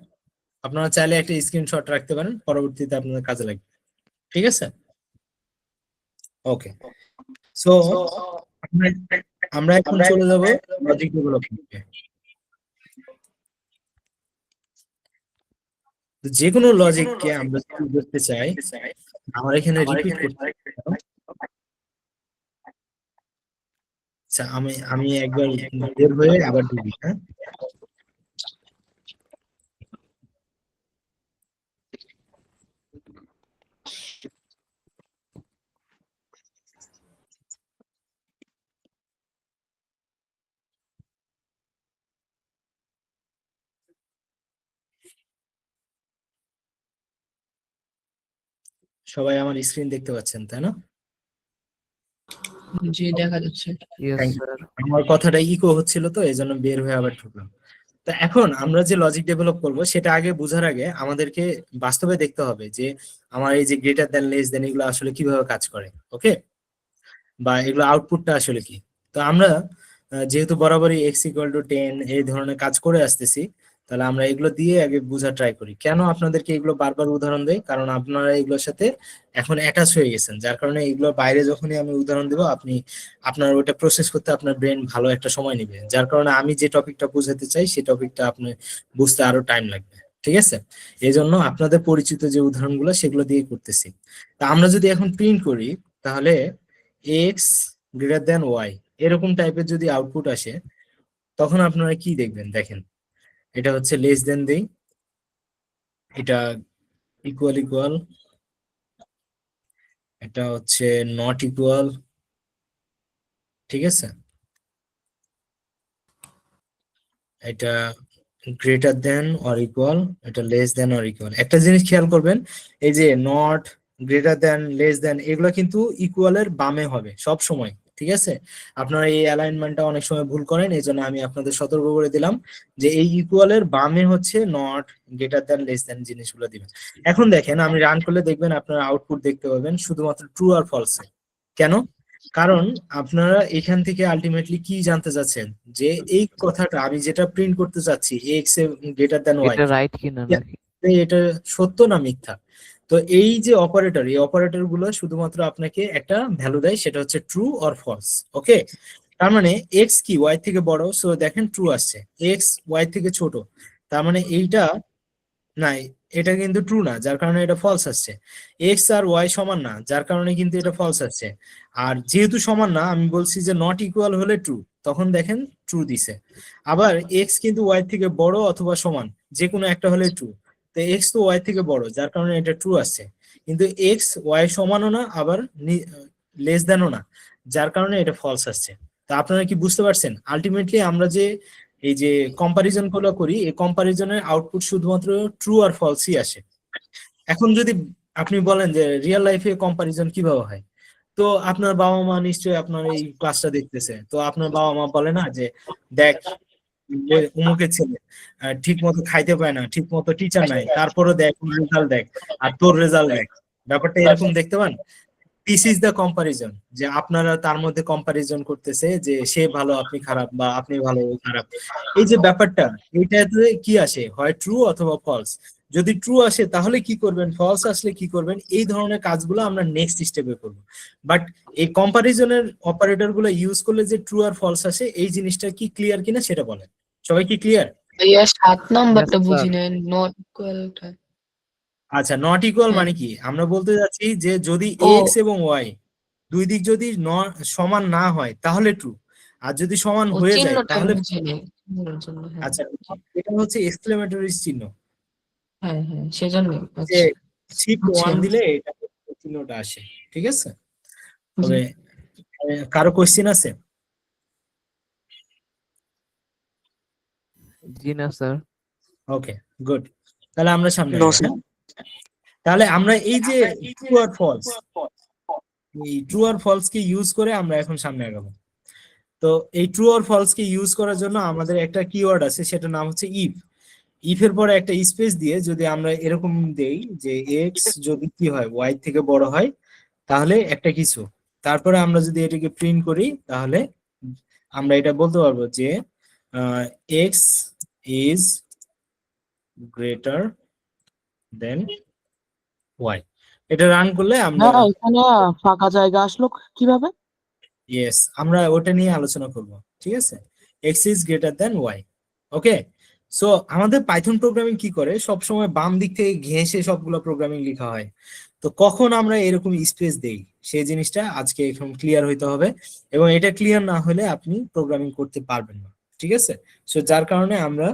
আপনারা চাইলে একটা স্ক্রিনশট রাখতে পারেন, পরবর্তীতে আপনাদের কাজে লাগবে। ঠিক আছে, ওকে। সো আমরা এখন চলে যাব লজিক ডেভেলপমেন্টে। যে কোনো লজিককে আমরা যদি বুঝতে চাই, আমার এখানে রিপিট করতে হবে। আচ্ছা, আমি একবার বের হয়ে আবার ঢুকি। হ্যাঁ, সবাই আমার স্ক্রিন দেখতে পাচ্ছেন তাই না? জি দেখা যাচ্ছে। Yes Thank you. স্যার। আমার কথাটা ইকো হচ্ছিল তো এই জন্য বের হয়ে আবার ঢুকলাম। তো এখন আমরা যে লজিক ডেভেলপ করব সেটা আগে বোঝার আগে আমাদেরকে বাস্তবে দেখতে হবে যে আমার এই যে গ্রেটার দেন, লেস দেন এগুলো আসলে কিভাবে কাজ করে। ওকে, বা এগুলো আউটপুটটা আসলে কি। তো আমরা যেহেতু বরাবরই x=10 এই ধরনের কাজ করে আসতেছি, তাহলে আমরা এগুলো দিয়ে আগে বোঝা ট্রাই করি। কেন আপনাদেরকে এগুলো বারবার উদাহরণ দেই? কারণ আপনারা এগুলোর সাথে এখন অ্যাটাচ হয়ে গেছেন, যার কারণে এগুলোর বাইরে যখনই আমি উদাহরণ দেবো আপনার ওটা প্রসেস করতে আপনার ব্রেন ভালো একটা সময় নেবে, যার কারণে আমি যে টপিকটা বোঝাতে চাই সেই টপিকটা আপনি বুঝতে আরো টাইম লাগবে। ঠিক আছে, এই জন্য আপনাদের পরিচিত যে উদাহরণগুলো সেগুলো দিয়ে করতেছি। তা আমরা যদি এখন প্রিন্ট করি তাহলে x>y এরকম টাইপের যদি আউটপুট আসে, তখন আপনারা কি দেখবেন? দেখেন, এটা হচ্ছে লেস দেন দেই, এটা ইকুয়াল ইকুয়াল, এটা হচ্ছে নট ইকুয়াল। ঠিক আছে, এটা গ্রেটার দেন অর ইকুয়াল, এটা লেস দেন অর ইকুয়াল। একটা জিনিস খেয়াল করবেন, এই যে নট, গ্রেটার দেন, লেস দেন এগুলো কিন্তু ইকুয়ালের বামে হবে সব সময়। ঠিক আছে, আপনারা এই অ্যালাইনমেন্টটা অনেক সময় ভুল করেন, এই জন্য আমি আপনাদের সতর্ক করে দিলাম যে এই ইকুয়ালের বামে হচ্ছে নট, গ্রেটার দেন, লেস দেন জিনিসগুলো দিবেন। এখন দেখেন, আমি রান করলে দেখবেন আপনারা আউটপুট দেখতে পাবেন শুধুমাত্র ট্রু আর ফলসে। কেন? কারণ আপনারা এখান থেকে আলটিমেটলি কি জানতে চাচ্ছেন যে এই কথাটা আমি যেটা প্রিন্ট করতে চাচ্ছি x>y, এটা রাইট কিনা নাকি? এটা সত্য না মিথ্যা। তো এই যে অপারেটর, এই অপারেটর গুলো শুধুমাত্র আপনাকে একটা ভ্যালু দেয়, সেটা হচ্ছে ট্রু অর ফলস। ওকে, তার মানে এক্স কি ওয়াই থেকে বড়, সো দেখেন ট্রু আসছে। এক্স ওয়াই থেকে ছোট, তার মানে এইটা না, এটা কিন্তু ট্রু না, যার কারণে এটা ফলস আসছে। এক্স আর ওয়াই সমান না, যার কারণে কিন্তু এটা ফলস আসছে। আর যেহেতু সমান না, আমি বলছি যে নট ইকুয়াল হলে ট্রু, তখন দেখেন ট্রু দিছে। আবার এক্স কিন্তু ওয়াই থেকে বড় অথবা সমান, যে কোনো একটা হলে ট্রু। তো এক্স তো ওয়াই থেকে বড়, যার কারণে এটা ট্রু আসছে। কিন্তু এক্স ওয়াই সমানও না, আবার লেস দ্যানও না, যার কারণে এটা ফলস আসছে। তা আপনারা কি বুঝতে পারছেন? আলটিমেটলি আমরা যে এই যে কম্পারিজন গুলো করি, এই কম্পারিজনের আউটপুট শুধুমাত্র ট্রু আর ফলসই আসে। এখন যদি আপনি বলেন যে রিয়েল লাইফে কম্পারিজন কিভাবে হয়, তো আপনার বাবা মা নিশ্চয়ই আপনার এই ক্লাসটা দেখতেছে, তো আপনার বাবা মা বলে না যে দেখ ওই অমুকের ছেলে ঠিক মতো খাইতে পায় না, ঠিক মতো টিচার নাই, তারপরে দেখ রেজাল্ট দেখ, আর তোর রেজাল্ট দেখ। ব্যাপারটা এরকম দেখতে পান? দিস ইজ দ্য কম্পারিজন, যে আপনারা তার মধ্যে কম্পারিজন করতেছে যে সে ভালো আপনি খারাপ, বা আপনি ভালো ও খারাপ। এই যে ব্যাপারটা, এইটাতে কি আসে, হয় ট্রু অথবা ফলস। যদি ট্রু আসে তাহলে কি করবেন, ফলস আসলে কি করবেন, এই ধরনের কাজগুলো আমরা নেক্সট স্টেপে করবো। বাট এই কম্পারিজনের অপারেটর গুলো ইউজ করলে যে ট্রু আর ফলস আসে, এই জিনিসটা কি ক্লিয়ার কিনা সেটা বলেন। সবাই কি ক্লিয়ার? ভাইয়া 7 Yes, নাম্বারটা বুঝি sir. নাই, নট ইকুয়ালটা। আচ্ছা, নট ইকুয়াল হ্যাঁ। মানে কি? আমরা বলতে যাচ্ছি যে যদি ও এক্স এবং ওয়াই দুই দিক যদি সমান না হয় তাহলে ট্রু, আর যদি সমান ও হয়ে যায় চিহ্নটা তাহলে বুঝি নাই, চিহ্নের জন্য। হ্যাঁ আচ্ছা, এটা হচ্ছে এক্সক্লেমেটরি চিহ্ন, হ্যাঁ হ্যাঁ, সেজন্যই। যে আচ্ছা শিফট বুঝছি 1 আমি। দিলে এটা চিহ্নটা আসে। ঠিক আছে? জি। তবে কারো কোশ্চেন আছে? জি না স্যার। ওকে, গুড। তাহলে আমরা সামনে নো আগাই, স্যার। হ্যাঁ? তাহলে আমরা এই যে ট্রু আর ফলস, এই ট্রু আর ফলস কে ইউজ করে আমরা এখন সামনে আগাবো। তো এই ট্রু আর ফলস কে ইউজ করার জন্য আমাদের একটা কিওয়ার্ড আছে, সেটার নাম হচ্ছে ইফ। ইফের পরে একটা স্পেস দিয়ে যদি আমরা এরকম দেই যে এক্স যদি কি হয়, ওয়াই থেকে বড় হয়, তাহলে একটা কিছু, তারপরে আমরা যদি এটাকে প্রিন্ট করি, তাহলে আমরা এটা বলতে পারবো যে X is greater than Y. এটা রান করলে আমরা হ্যাঁ, এখানে ফাঁকা জায়গা আসলো কিভাবে? ইয়েস, আমরা ওটা নিয়ে আলোচনা করব। ঠিক আছে? X is greater than Y. Okay, so আমাদের পাইথন প্রোগ্রামিং কি করে, সব সময় বাম দিক থেকে ঘেঁষে সবগুলো প্রোগ্রামিং লেখা হয়। তো কখন আমরা এরকম স্পেস দেই, সেই জিনিসটা আজকে এখন ক্লিয়ার হইতে হবে, এবং এটা ক্লিয়ার না হলে আপনি প্রোগ্রামিং করতে পারবেন না। ঠিক আছে? সো যার কারণে আমরা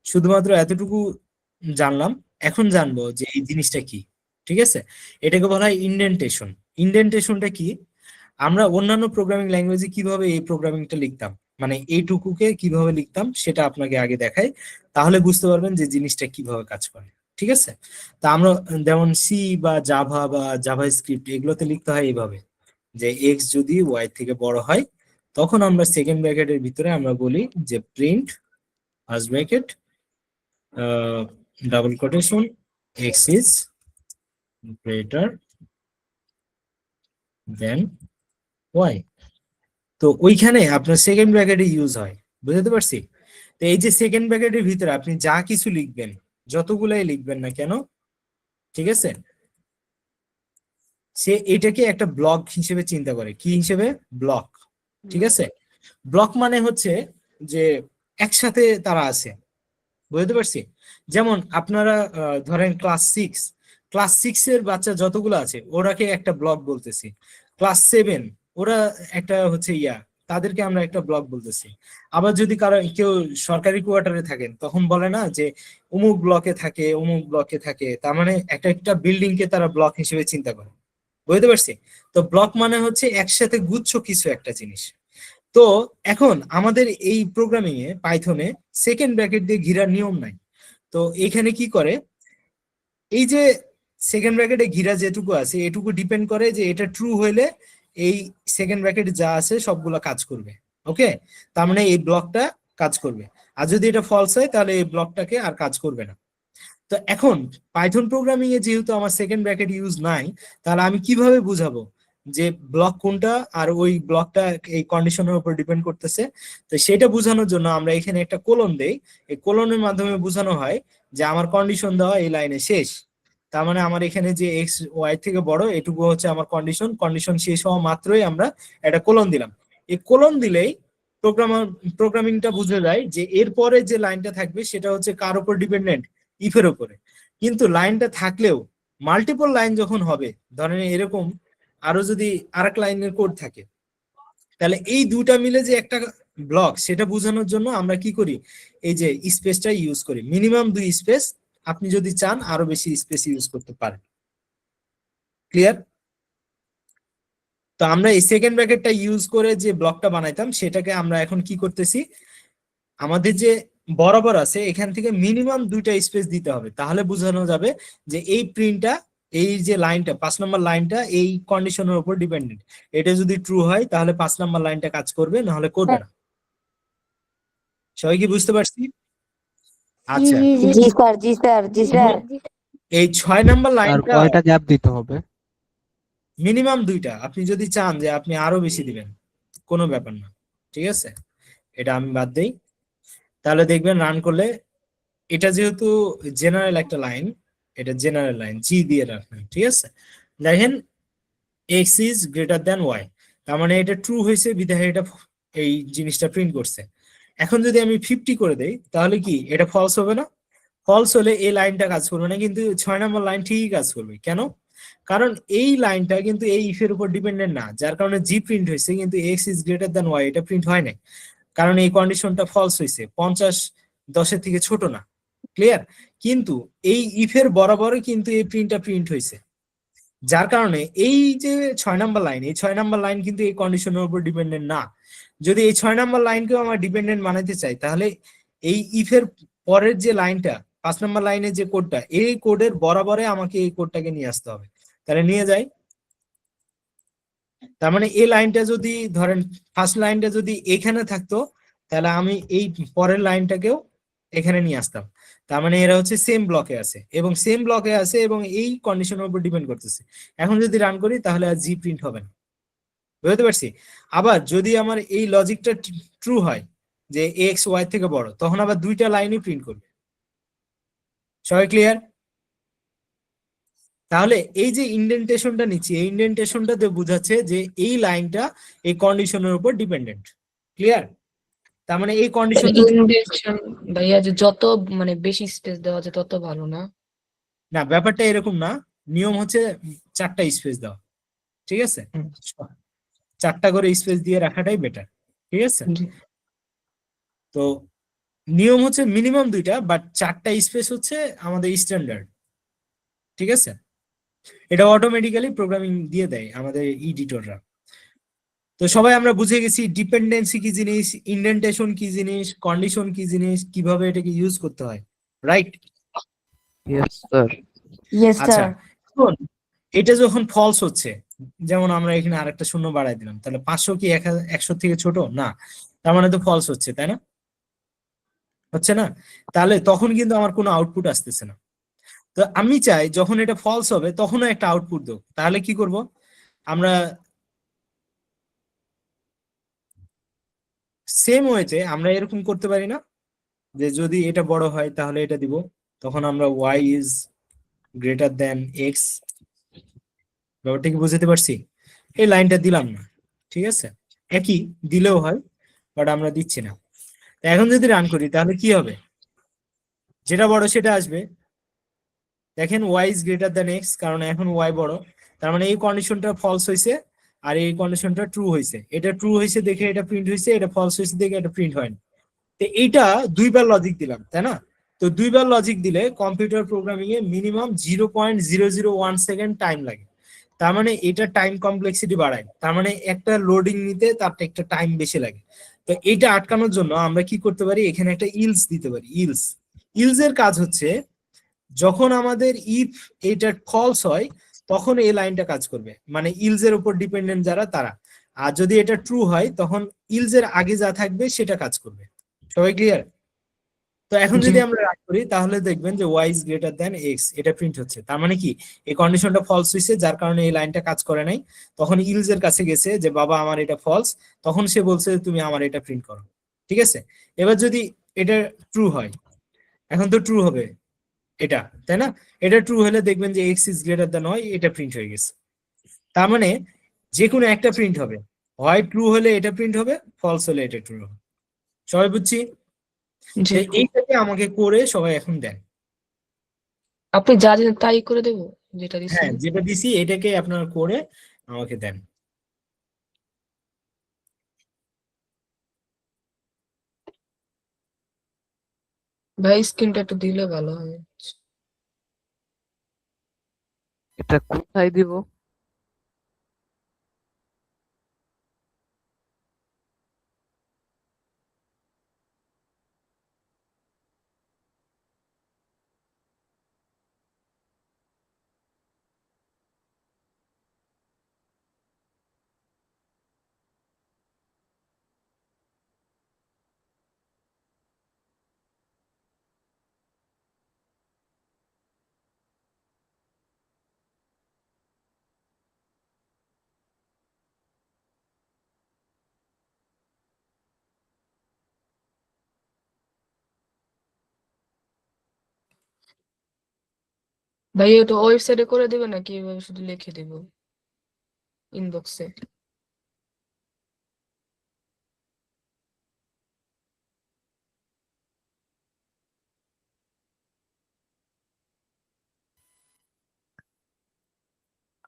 শুধুমাত্র এতটুকু জানলাম, এখন জানবো যে এই জিনিসটা কি। ঠিক আছে? এটাকে বলা হয় ইন্ডেন্টেশন। ইন্ডেন্টেশনটা কি? আমরা অন্যান্য প্রোগ্রামিং ল্যাঙ্গুয়েজে কিভাবে এই প্রোগ্রামিংটা লিখতাম, মানে এইটুকুকে কিভাবে লিখতাম, সেটা আপনাকে আগে দেখাই, তাহলে বুঝতে পারবেন যে জিনিসটা কিভাবে কাজ করে। ঠিক আছে? তা আমরা যেমন সি বা জাভা বা জাভা স্ক্রিপ্ট, এগুলোতে লিখতে হয় এইভাবে, যে এক্স যদি ওয়াই থেকে বড় হয়, তখন আমরা সেকেন্ড ব্র্যাকেটের ভিতরে আমরা বলি যে print first bracket double quotation X is greater than Y. তো ওইখানে আপনার সেকেন্ড ব্র্যাকেটে ইউজ হয়, বুঝতে পারছি? তো এই যে সেকেন্ড ব্র্যাকেটের ভিতরে আপনি যা কিছু লিখবেন, যতগুলাই লিখবেন না কেন, ঠিক আছে, সে এটাকে একটা ব্লক হিসেবে চিন্তা করে। কি হিসেবে? ব্লক। ঠিক আছে? ব্লক মানে হচ্ছে যে একসাথে তারা আছে, বুঝতে পারছি? যেমন আপনারা ধরেন ক্লাস সিক্স এর বাচ্চা যতগুলো আছে ওরাকে একটা ব্লক বলতেছি, ক্লাস 7 ওরা একটা হচ্ছে তাদেরকে আমরা একটা ব্লক বলতেছি। আবার যদি কেউ সরকারি কোয়ার্টারে থাকেন, তখন বলে না যে অমুক ব্লকে থাকে, অমুক ব্লকে থাকে, তার মানে একটা একটা বিল্ডিং কে তারা ব্লক হিসেবে চিন্তা করে, বুঝতে পারছি? তো ব্লক মানে হচ্ছে একসাথে গুচ্ছ কিছু একটা জিনিস। তো এখন আমাদের এই প্রোগ্রামিং এ পাইথনে সেকেন্ড ব্র্যাকেট দিয়ে ঘিরার নিয়ম নাই। তো এখানে কি করে, এই যে সেকেন্ড ব্র্যাকেটে ঘিরা যেটুকু আছে এটুকু ডিপেন্ড করে যে এটা ট্রু হইলে এই সেকেন্ড ব্র্যাকেট যা আছে সবগুলো কাজ করবে। ওকে, তার মানে এই ব্লকটা কাজ করবে। আর যদি এটা ফলস হয় তাহলে এই ব্লকটাকে আর কাজ করবে না। তো এখন পাইথন প্রোগ্রামিং এ যেহেতু আমার সেকেন্ড ব্র্যাকেট ইউজ নাই, তাহলে আমি কিভাবে বুঝাবো যে ব্লক কোনটা, আর ওই ব্লকটা এই কন্ডিশনের উপর ডিপেন্ড করতেছে? তো সেটা বোঝানোর জন্য আমরা এখানে একটা কোলন দেই। এই কোলনের মাধ্যমে বোঝানো হয় যে আমার কন্ডিশন দেওয়া এই লাইনে শেষ, তার মানে আমার এখানে যে এক্স ওয়াই থেকে বড় এটুকু হচ্ছে আমার কন্ডিশন। কন্ডিশন শেষ হওয়া মাত্রই আমরা একটা কোলন দিলাম। এই কোলন দিলেই প্রোগ্রামিংটা বুঝে যায় যে এরপরে যে লাইনটা থাকবে সেটা হচ্ছে কার উপর ডিপেন্ডেন্ট, ইফের উপরে। কিন্তু লাইনটা থাকলেও মাল্টিপল লাইন যখন হবে, ধরেন এরকম আরো যদি আরেক লাইনের কোড থাকে, তাহলে এই দুটা মিলে যে একটা ব্লক, সেটা বোঝানোর জন্য আমরা কি করি, এই যে স্পেসটা ইউজ করি। মিনিমাম 2 স্পেস, আপনি যদি চান আরো বেশি স্পেস ইউজ করতে পারেন। ক্লিয়ার? তো আমরা এই সেকেন্ড ব্র্যাকেটটা ইউজ করে যে ব্লকটা বানাইতাম, সেটাকে আমরা এখন কি করতেছি, আমাদের যে বরাবর আছে এখান থেকে মিনিমাম 2টা স্পেস দিতে হবে, তাহলে বোঝানো যাবে যে এই প্রিন্টটা, এই যে লাইনটা 5 নম্বর লাইনটা এই কন্ডিশনের উপর ডিপেন্ডেন্ট। এটা যদি ট্রু হয় তাহলে 5 নম্বর লাইনটা কাজ করবে, নাহলে করবে না। সবাই কি বুঝতে পারছি? আচ্ছা, জি স্যার, জি স্যার, জি স্যার। এই 6 নম্বর আর লাইনটা কয়টা গ্যাপ দিতে হবে? মিনিমাম 2টা। আপনি যদি চান যে আপনি আরো বেশি দিবেন, কোনো ব্যাপার না, ঠিক আছে, এটা আমি বাদ দেই। তাহলে দেখবেন রান করলে, এটা যেহেতু জেনারেল একটা লাইন, এটা জেনারেল লাইন, জি দিয়ে রাখবেন, ঠিক আছে। দেখেন x is greater than y, তার মানে এটা ট্রু হয়েছে, বিধায় এটা এই জিনিসটা প্রিন্ট করছে। এখন যদি আমি 50 করে দেই, তাহলে কি এটা ফলস হবে না? ফলস হলে এই লাইনটা কাজ করবে না, কিন্তু 6 নম্বর লাইন ঠিকই কাজ করবে। কেন? কারণ এই লাইনটা কিন্তু এই ইফের উপর ডিপেন্ডেন্ট না, যার কারণে জি প্রিন্ট হয়েছে, কিন্তু x is greater than y এটা প্রিন্ট হয় নাই, কারণ এই কন্ডিশনটা ফলস হয়েছে। 50 10-এর থেকে ছোট না। ক্লিয়ার? কিন্তু এই ইফের বরাবরই কিন্তু এই প্রিন্টটা প্রিন্ট হয়েছে, যার কারণে এই যে 6 নম্বর লাইন, এই 6 নম্বর লাইন কিন্তু এই কন্ডিশনের উপর ডিপেন্ডেন্ট না। যদি এই 6 নম্বর লাইনকেও আমার ডিপেন্ডেন্ট বানাইতে চাই, তাহলে এই ইফের পরের যে লাইনটা, 5 নম্বর লাইনের যে কোডটা, এই কোডের বরাবরে আমাকে এই কোডটাকে নিয়ে আসতে হবে। তাহলে নিয়ে যাই। তার মানে এই লাইনটা যদি ধরেন, ফার্স্ট লাইনটা যদি এখানে থাকতো, তাহলে আমি এই পরের লাইনটাকেও এখানে নিয়ে আসতাম। তার মানে এরা হচ্ছে সেম ব্লকে আছে, এবং সেম ব্লকে আছে, এবং এই কন্ডিশনের উপর ডিপেন্ড করতেছে। এখন যদি রান করি তাহলে আর জি প্রিন্ট হবে না। বুঝতে পারছি? আবার যদি আমার এই লজিকটা ট্রু হয় যে এক্স ওয়াই থেকে বড়, তখন আবার 2টা লাইনই প্রিন্ট করবে। সবাই ক্লিয়ার? তাহলে এই যে ইন্ডেন্টেশনটা নিচ্ছি, এই ইন্ডেন্টেশনটা দিয়ে বোঝাচ্ছে যে এই লাইনটা এই কন্ডিশনের উপর ডিপেন্ডেন্ট। ক্লিয়ার? তার মানে এই কন্ডিশন যদি ইন্ডেকশন ভাইয়া, যে যত মানে বেশি স্পেস দেওয়া যায় তত ভালো না? না, ব্যাপারটা এরকম না। নিয়ম হচ্ছে 4টা স্পেস দাও, ঠিক আছে? হুম। 4টা করে স্পেস দিয়ে রাখাটাই বেটার, ঠিক আছে? জি। তো নিয়ম হচ্ছে মিনিমাম 2টা, বাট 4টা স্পেস হচ্ছে আমাদের স্ট্যান্ডার্ড, ঠিক আছে? এটা অটোমেটিক্যালি প্রোগ্রামিং দিয়ে দেয় আমাদের এডিটররা। তো সবাই আমরা বুঝে গেছি ডিপেন্ডেন্সি কি জিনিস, ইন্ডেন্টেশন কি জিনিস, কন্ডিশন কি জিনিস, কিভাবে এটাকে ইউজ করতে হয়, রাইট? Yes sir. ইয়েস আচ্ছা, স্যার। এখন এটা যখন ফলস হচ্ছে, যেমন আমরা এখানে আরেকটা শূন্য বাড়াই দিলাম, তাহলে 500 কি 100 থেকে ছোট না? তার মানে তো ফলস হচ্ছে, তাই না? হচ্ছে না? তাহলে তখন কিন্তু আমার কোনো আউটপুট আসতেছে না। তো আমি চাই যখন এটা ফলস হবে তখনও একটা আউটপুট দেব। তাহলে কি করব? আমরা সেম ওয়েতে আমরা এরকম করতে পারি না, যে যদি এটা বড় হয় তাহলে এটা দিব, তখন আমরা y is greater than x। ব্যাপারটা কি বুঝতে পারছি? এই লাইনটা দিলাম না, ঠিক আছে? একই দিলেও হয়, বাট আমরা দিচ্ছি না। তা এখন যদি রান করি তাহলে কি হবে? যেটা বড় সেটা আসবে। দেখেন y is greater than x, কারণ এখন y বড়, তার মানে এই কন্ডিশনটা ফলস হয়েছে, আর এই কন্ডিশনটা ট্রু হয়েছে। এটা ট্রু হয়েছে দেখে এটা প্রিন্ট হয়েছে, এটা ফলস হয়েছে দেখে এটা প্রিন্ট হয়নি। তো এইটা 2বার লজিক দিলাম, তাই না? তো 2বার লজিক দিলে কম্পিউটার প্রোগ্রামিং এ মিনিমাম 0.001 সেকেন্ড টাইম লাগে। তার মানে এটা টাইম কমপ্লেক্সিটি বাড়ায়, তার মানে একটা লোডিং নিতে তার একটা টাইম বেশি লাগে। তো এটা আটকানোর জন্য আমরা কি করতে পারি, এখানে একটা ইলস দিতে পারি। ইলস এর কাজ হচ্ছে, যখন আমাদের ইফ এটা ফলস হয় তখন এই লাইনটা কাজ করবে, মানে ইলস এর উপর ডিপেন্ডেন্ট যারা তারা। আর যদি এটা ট্রু হয় তখন ইলস এর আগে যা থাকবে সেটা কাজ করবে। সবাই ক্লিয়ার? তো এখন জি। যদি আমরা রান করি তাহলে দেখবেন যে y is greater than x এটা প্রিন্ট হচ্ছে। তার মানে কি এই কন্ডিশনটা ফলস হয়েছে, যার কারণে এই লাইনটা কাজ করে নাই। তখন ইলস এর কাছে গেছে যে বাবা আমার এটা ফলস, তখন সে বলছে তুমি আমার এটা প্রিন্ট করো, ঠিক আছে? এবার যদি এটা ট্রু হয়, এখন তো ট্রু হবে এটা, তাই না? এটা ট্রু হলে দেখবেন যে x is greater than y এটা প্রিন্ট হয়ে গেছে। তার মানে যে কোনো একটা প্রিন্ট হবে, হয় ট্রু হলে এটা প্রিন্ট হবে, ফলস হলে এটা ট্রু হবে। সবাই বুঝছি? জি। এইটাকে আমাকে করে সবাই এখন দেন। আপনি যা দিলেন তাই করে দেবো, যেটা দিছি। হ্যাঁ, যেটা দিছি এটাকে আপনারা করে আমাকে দেন। ভাই স্ক্রিনটা একটু দিলে ভালো হয়। এটা কোথায় দিব? ভাই ওটা ওয়েবসাইটে করে দেবে নাকি এভাবে শুধু লিখে দেব ইনবক্সে?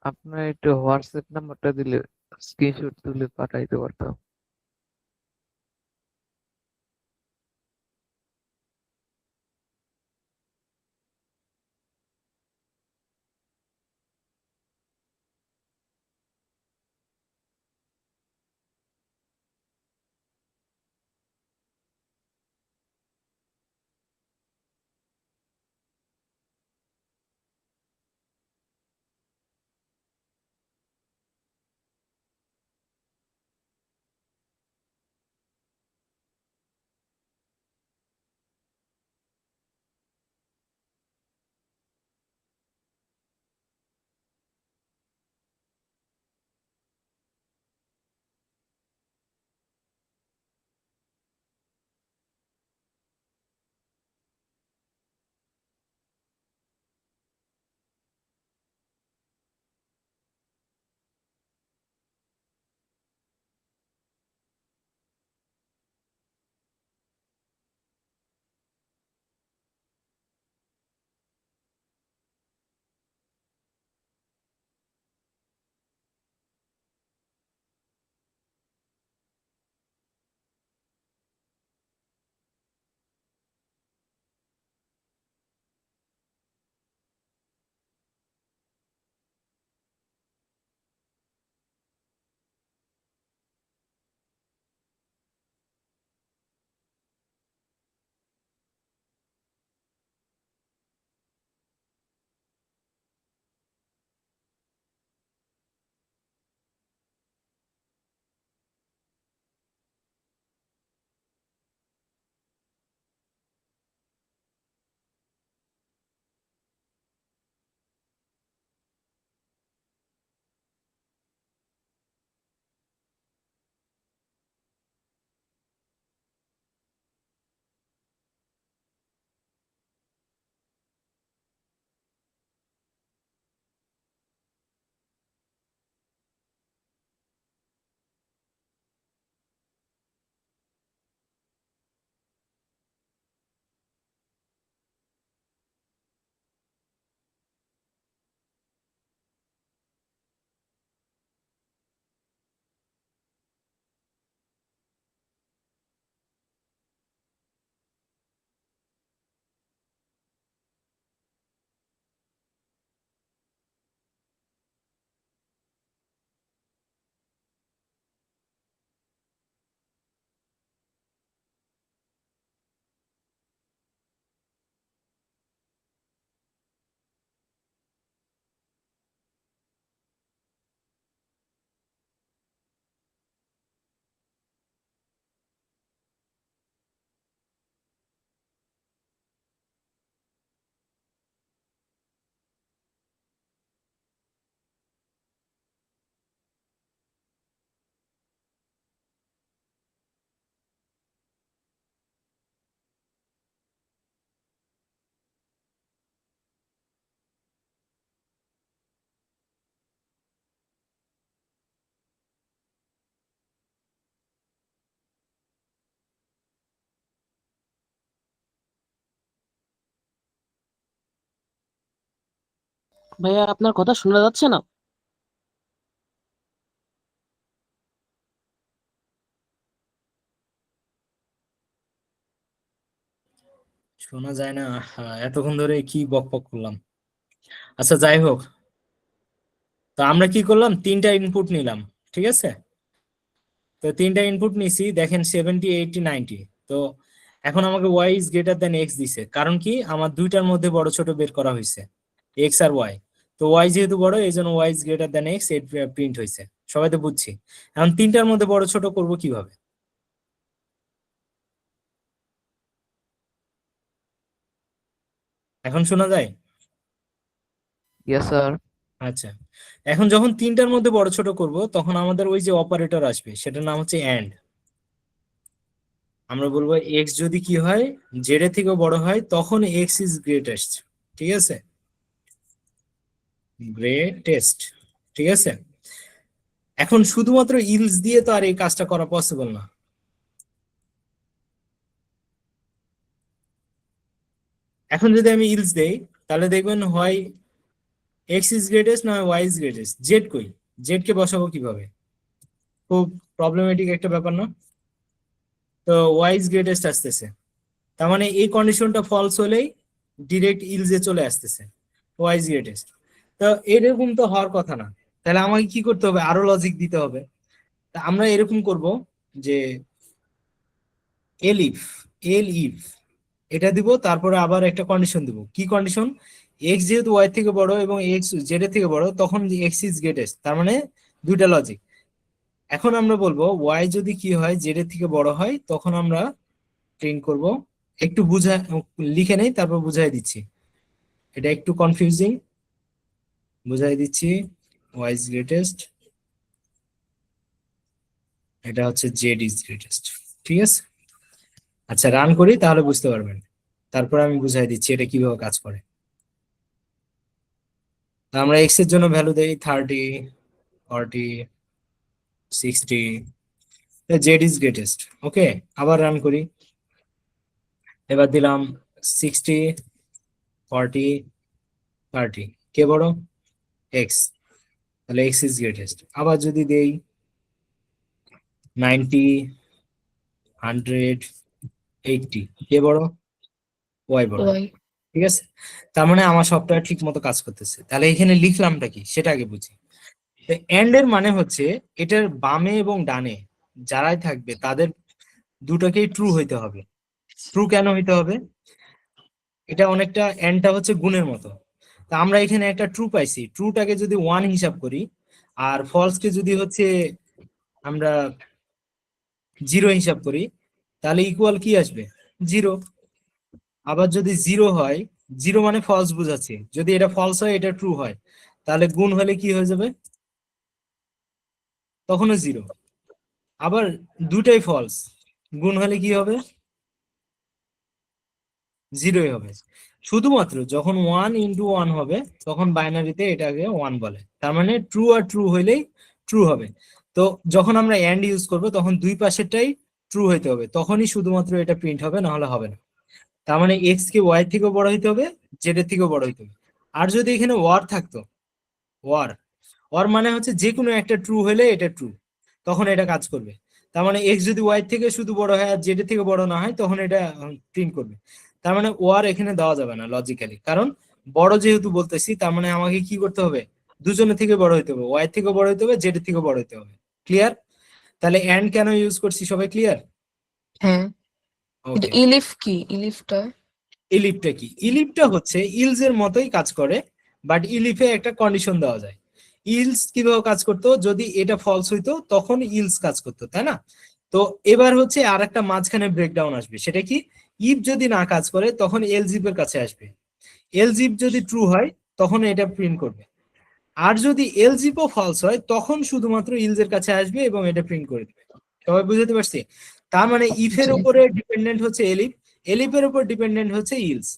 আপনার একটু হোয়াটসঅ্যাপ নাম্বারটা দিলে স্ক্রিনশট তুলে পাঠাইতে পারতাম। ভাইয়া আপনার কথা শোনা যাচ্ছে না? শোনা যায় না? এতক্ষণ ধরে কি বকবক করলাম। আচ্ছা যাই হোক, তো আমরা কি করলাম, তিনটা ইনপুট নিলাম, ঠিক আছে? তো তিনটা ইনপুট নিছি, দেখেন 70, 80, 90। তো এখন আমাকে Y is greater than X দিছে, কারণ কি আমার দুইটার মধ্যে বড় ছোট বের করা হয়েছে, এক্স আর ওয়াই। তো ওয়াই যেহেতু বড়, এই জন্য Y is greater than X print হয়েছে। সবাই তো বুঝছি। এখন তিনটার মধ্যে বড় ছোট করব কিভাবে? এখন শোনা যায়? Yes sir. আচ্ছা, এখন যখন তিনটার মধ্যে বড় ছোট করব, তখন আমাদের ওই যে অপারেটর আসবে, সেটার নাম হচ্ছে এন্ড। আমরা বলবো এক্স যদি কি হয়, জেড এর থেকেও বড় হয়, তখন এক্স ইজ গ্রেটেস্ট। ঠিক আছে, গ্রেটেস্ট। ঠিক আছে, এখন শুধুমাত্র ইলস দিয়ে তো আর এই কাজটা করা পসিবল না। এখন যদি আমি ইলস দেই, তাহলে দেখবেন হয় এক্স ইজ গ্রেটেস্ট, নয় ওয়াই ইজ গ্রেটেস্ট। জেড কই? জেড কে বসাবো কিভাবে? খুব প্রবলেমেটিক একটা ব্যাপার না? তো ওয়াই ইজ গ্রেটেস্ট আসতেছে, তার মানে এই কন্ডিশনটা ফলস হলেই ডিরেক্ট ইলসে চলে আসতেছে ওয়াই ইজ গ্রেটেস্ট। তো এরকম তো হওয়ার কথা না। তাহলে আমাকে কি করতে হবে? আরো লজিক দিতে হবে। তা আমরা এরকম করব যে এল ইফ এটা দিব, তারপরে আবার একটা কন্ডিশন দিব। কি কন্ডিশন? এক্স যেহেতু ওয়াই থেকে বড় এবং এক্স জেড এর থেকে বড়, তখন এক্স ইজ গ্রেটেস্ট। তার মানে দুইটা লজিক। এখন আমরা বলবো ওয়াই যদি কি হয়, জেড এর থেকে বড় হয়, তখন আমরা প্রিন্ট করব। একটু বুঝা লিখে নেই, তারপর বুঝাই দিচ্ছি। এটা একটু কনফিউজিং, বুঝাই দিচ্ছি। ওয়াই ইজ গ্রেটেস্ট, এটা হচ্ছে জেড ইজ গ্রেটেস্ট। ঠিক আছে, আচ্ছা রান করি, তাহলে বুঝতে পারবেন। তারপর আমি বুঝাই দিচ্ছি এটা কিভাবে কাজ করে। তা আমরা এক্স এর জন্য ভ্যালু দেই 30, 40, 60। Z is greatest. ওকে, আবার রান করি। এবার দিলাম 60, 40, 30। কে বড়? এক্স। তাহলে এক্স ইজ গ্রেটেস্ট। আবার যদি দেই 90, 100, 80, কে বড়? ওয়াই বড়। ওয়াই। ঠিক আছে, তার মানে আমার সফটওয়্যার ঠিক মতো কাজ করতেছে। তাহলে এখানে লিখলামটা কি সেটা আগে বুঝি। এন্ড এর মানে হচ্ছে এটার বামে এবং ডানে যারাই থাকবে তাদের দুটোকেই ট্রু হইতে হবে। ট্রু কেন হইতে হবে? এটা অনেকটা, এন্ডটা হচ্ছে গুণের মতো। তা আমরা এখানে একটা ট্রু পাইছি, ট্রুটাকে যদি 1 হিসাব করি, আর ফলসকে যদি হচ্ছে আমরা 0 হিসাব করি, তাহলে ইকুয়াল কি আসবে? 0। আবার যদি 0 হয়, 0 মানে ফলস বুঝাচ্ছে, যদি এটা ফলস হয় এটা ট্রু হয়, তাহলে গুণ হলে কি হয়ে যাবে? তখনও 0। আবার দুটাই ফলস, গুণ হলে কি হবে? 0ই হবে। শুধুমাত্র যখন 1 × 1 হবে, তখন বাইনারিতে এটাকে 1 বলে। তার মানে ট্রু আর ট্রু হইলেই ট্রু হবে। তো যখন আমরা এন্ড ইউজ করব, তখন দুই পাশেরটাই ট্রু হইতে হবে, তখনই শুধুমাত্র এটা প্রিন্ট হবে, না হলে হবে না। তার মানে এক্স কে ওয়াই থেকেও বড় হইতে হবে, জেড এর থেকেও বড় হইতে হবে। আর যদি এখানে ওয়ার থাকতো, ওয়ার ওয়ার মানে হচ্ছে যে কোনো একটা ট্রু হলে এটা ট্রু, তখন এটা কাজ করবে। তার মানে এক্স যদি ওয়াই থেকে শুধু বড় হয় আর জেড এর থেকে বড় না হয়, তখন এটা প্রিন্ট করবে। তার মানে ওয়ার এখানে দেওয়া যাবে না লজিক্যালি, কারণ বড় যেহেতু বলতেছি, তার মানে আমাকে কি করতে হবে? দুজনের থেকে বড় হইতে হবে, ওয়াই থেকে বড় হইতে হবে, জেড এর থেকে বড় হইতে হবে। ক্লিয়ার? তাহলে এন্ড কেন ইউজ করছি সবাই ক্লিয়ার? হ্যাঁ, কিন্তু ওকে, ইলিফ কি? ইলিফটা ইলিপটা কি? ইলিপটা হচ্ছে ইলস এর মতোই কাজ করে, বাট ইলিফে একটা কন্ডিশন দেওয়া যায়। ইলস কিভাবে কাজ করতো? যদি এটা ফলস হইতো তখন ইলস কাজ করতো, তাই না? তো এবার হচ্ছে আর একটা মাঝখানে ব্রেকডাউন আসবে, সেটা কি? ইফ যদি না কাজ করে, তখন এলজিফ এর কাছে আসবে। এলজিফ যদি ট্রু হয়, তখন এটা প্রিন্ট করবে। আর যদি এলজিফও ফলস হয়, তখন শুধুমাত্র ইলস এর কাছে আসবে এবং এটা প্রিন্ট করে দেবে। সবাই বুঝতে পারছি? তার মানে ইফের জি। উপরে ডিপেন্ডেন্ট হচ্ছে এলিফ, এলিফের উপর ডিপেন্ডেন্ট হচ্ছে ইলস।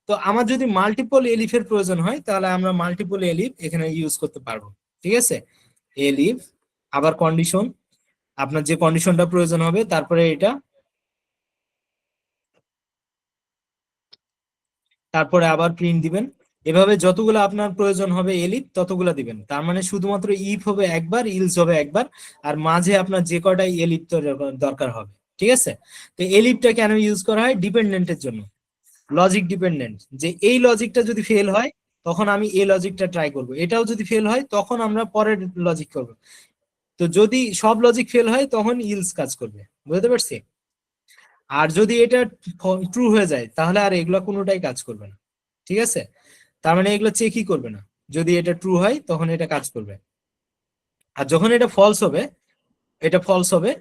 তো আমার যদি মাল্টিপল এলিফের প্রয়োজন হয়, তাহলে আমরা মাল্টিপল এলিফ এখানে ইউজ করতে পারবো। ঠিক আছে, এলিফ, আবার কন্ডিশন, আপনার যে কন্ডিশনটা প্রয়োজন হবে, তারপরে এটা, তারপরে আবার প্রিন্ট দিবেন। এভাবে যতগুলো আপনার প্রয়োজন হবে এলিপ ততগুলো দিবেন। তার মানে শুধুমাত্র ইফ হবে একবার, ইলস হবে একবার, আর মাঝে আপনার যে কটাই এলিপ দরকার হবে। ঠিক আছে? তো এলিপটা কেন ইউজ করা হয়? ডিপেন্ডেন্টের জন্য, লজিক ডিপেন্ডেন্ট, যে এই লজিকটা যদি ফেল হয় তখন আমি এই লজিকটা ট্রাই করব, এটাও যদি ফেল হয় তখন আমরা পরের লজিক করব। তো যদি সব লজিক ফেল হয় তখন ইলস কাজ করবে। বুঝতে পারছি? আর যদি এটা ট্রু হয়ে যায় তাহলে আর এগুলা কোনোটাই কাজ করবে না। ঠিক আছে? তার মানে এগুলো চেকই করবে না। যদি এটা ট্রু হয় তখন এটা কাজ করবে, আর যখন এটা ফলস হবে, এটা ফলস হবে,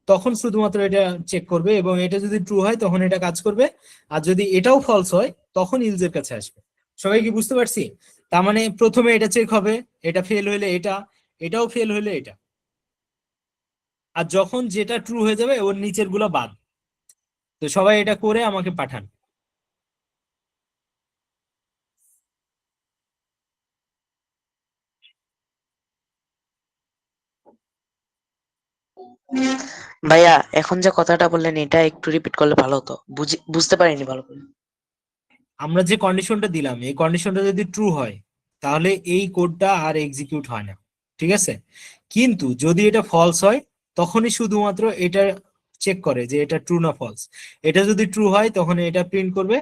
তখন শুধুমাত্র এটা চেক করবে, এবং এটা যদি ট্রু হয় তখন এটা কাজ করবে, আর যদি এটাও ফলস হয় তখন ইলজের কাছে আসবে। সবাই কি বুঝতে পারছি? তার মানে প্রথমে এটা চেক হবে, এটা ফেল হইলে এটা, এটাও ফেল হইলে এটা, আর যখন যেটা ট্রু হয়ে যাবে ওর নিচের গুলো বাদ। তো সবাই এটা করে আমাকে পাঠান। ভাইয়া এখন যে কথাটা বললেন এটা একটু রিপিট করলে ভালো হতো, বুঝতে পারিনি ভালো করে। আমরা যে কন্ডিশনটা দিলাম এই কন্ডিশনটা যদি ট্রু হয় তাহলে এই কোডটা আর এক্সিকিউট হয় না। ঠিক আছে? কিন্তু যদি এটা ফলস হয় তখনই শুধুমাত্র এটা চেক করে যে এটা ট্রু না ফলস। এটা যদি ট্রু হয় তখন এটা প্রিন্ট করবে,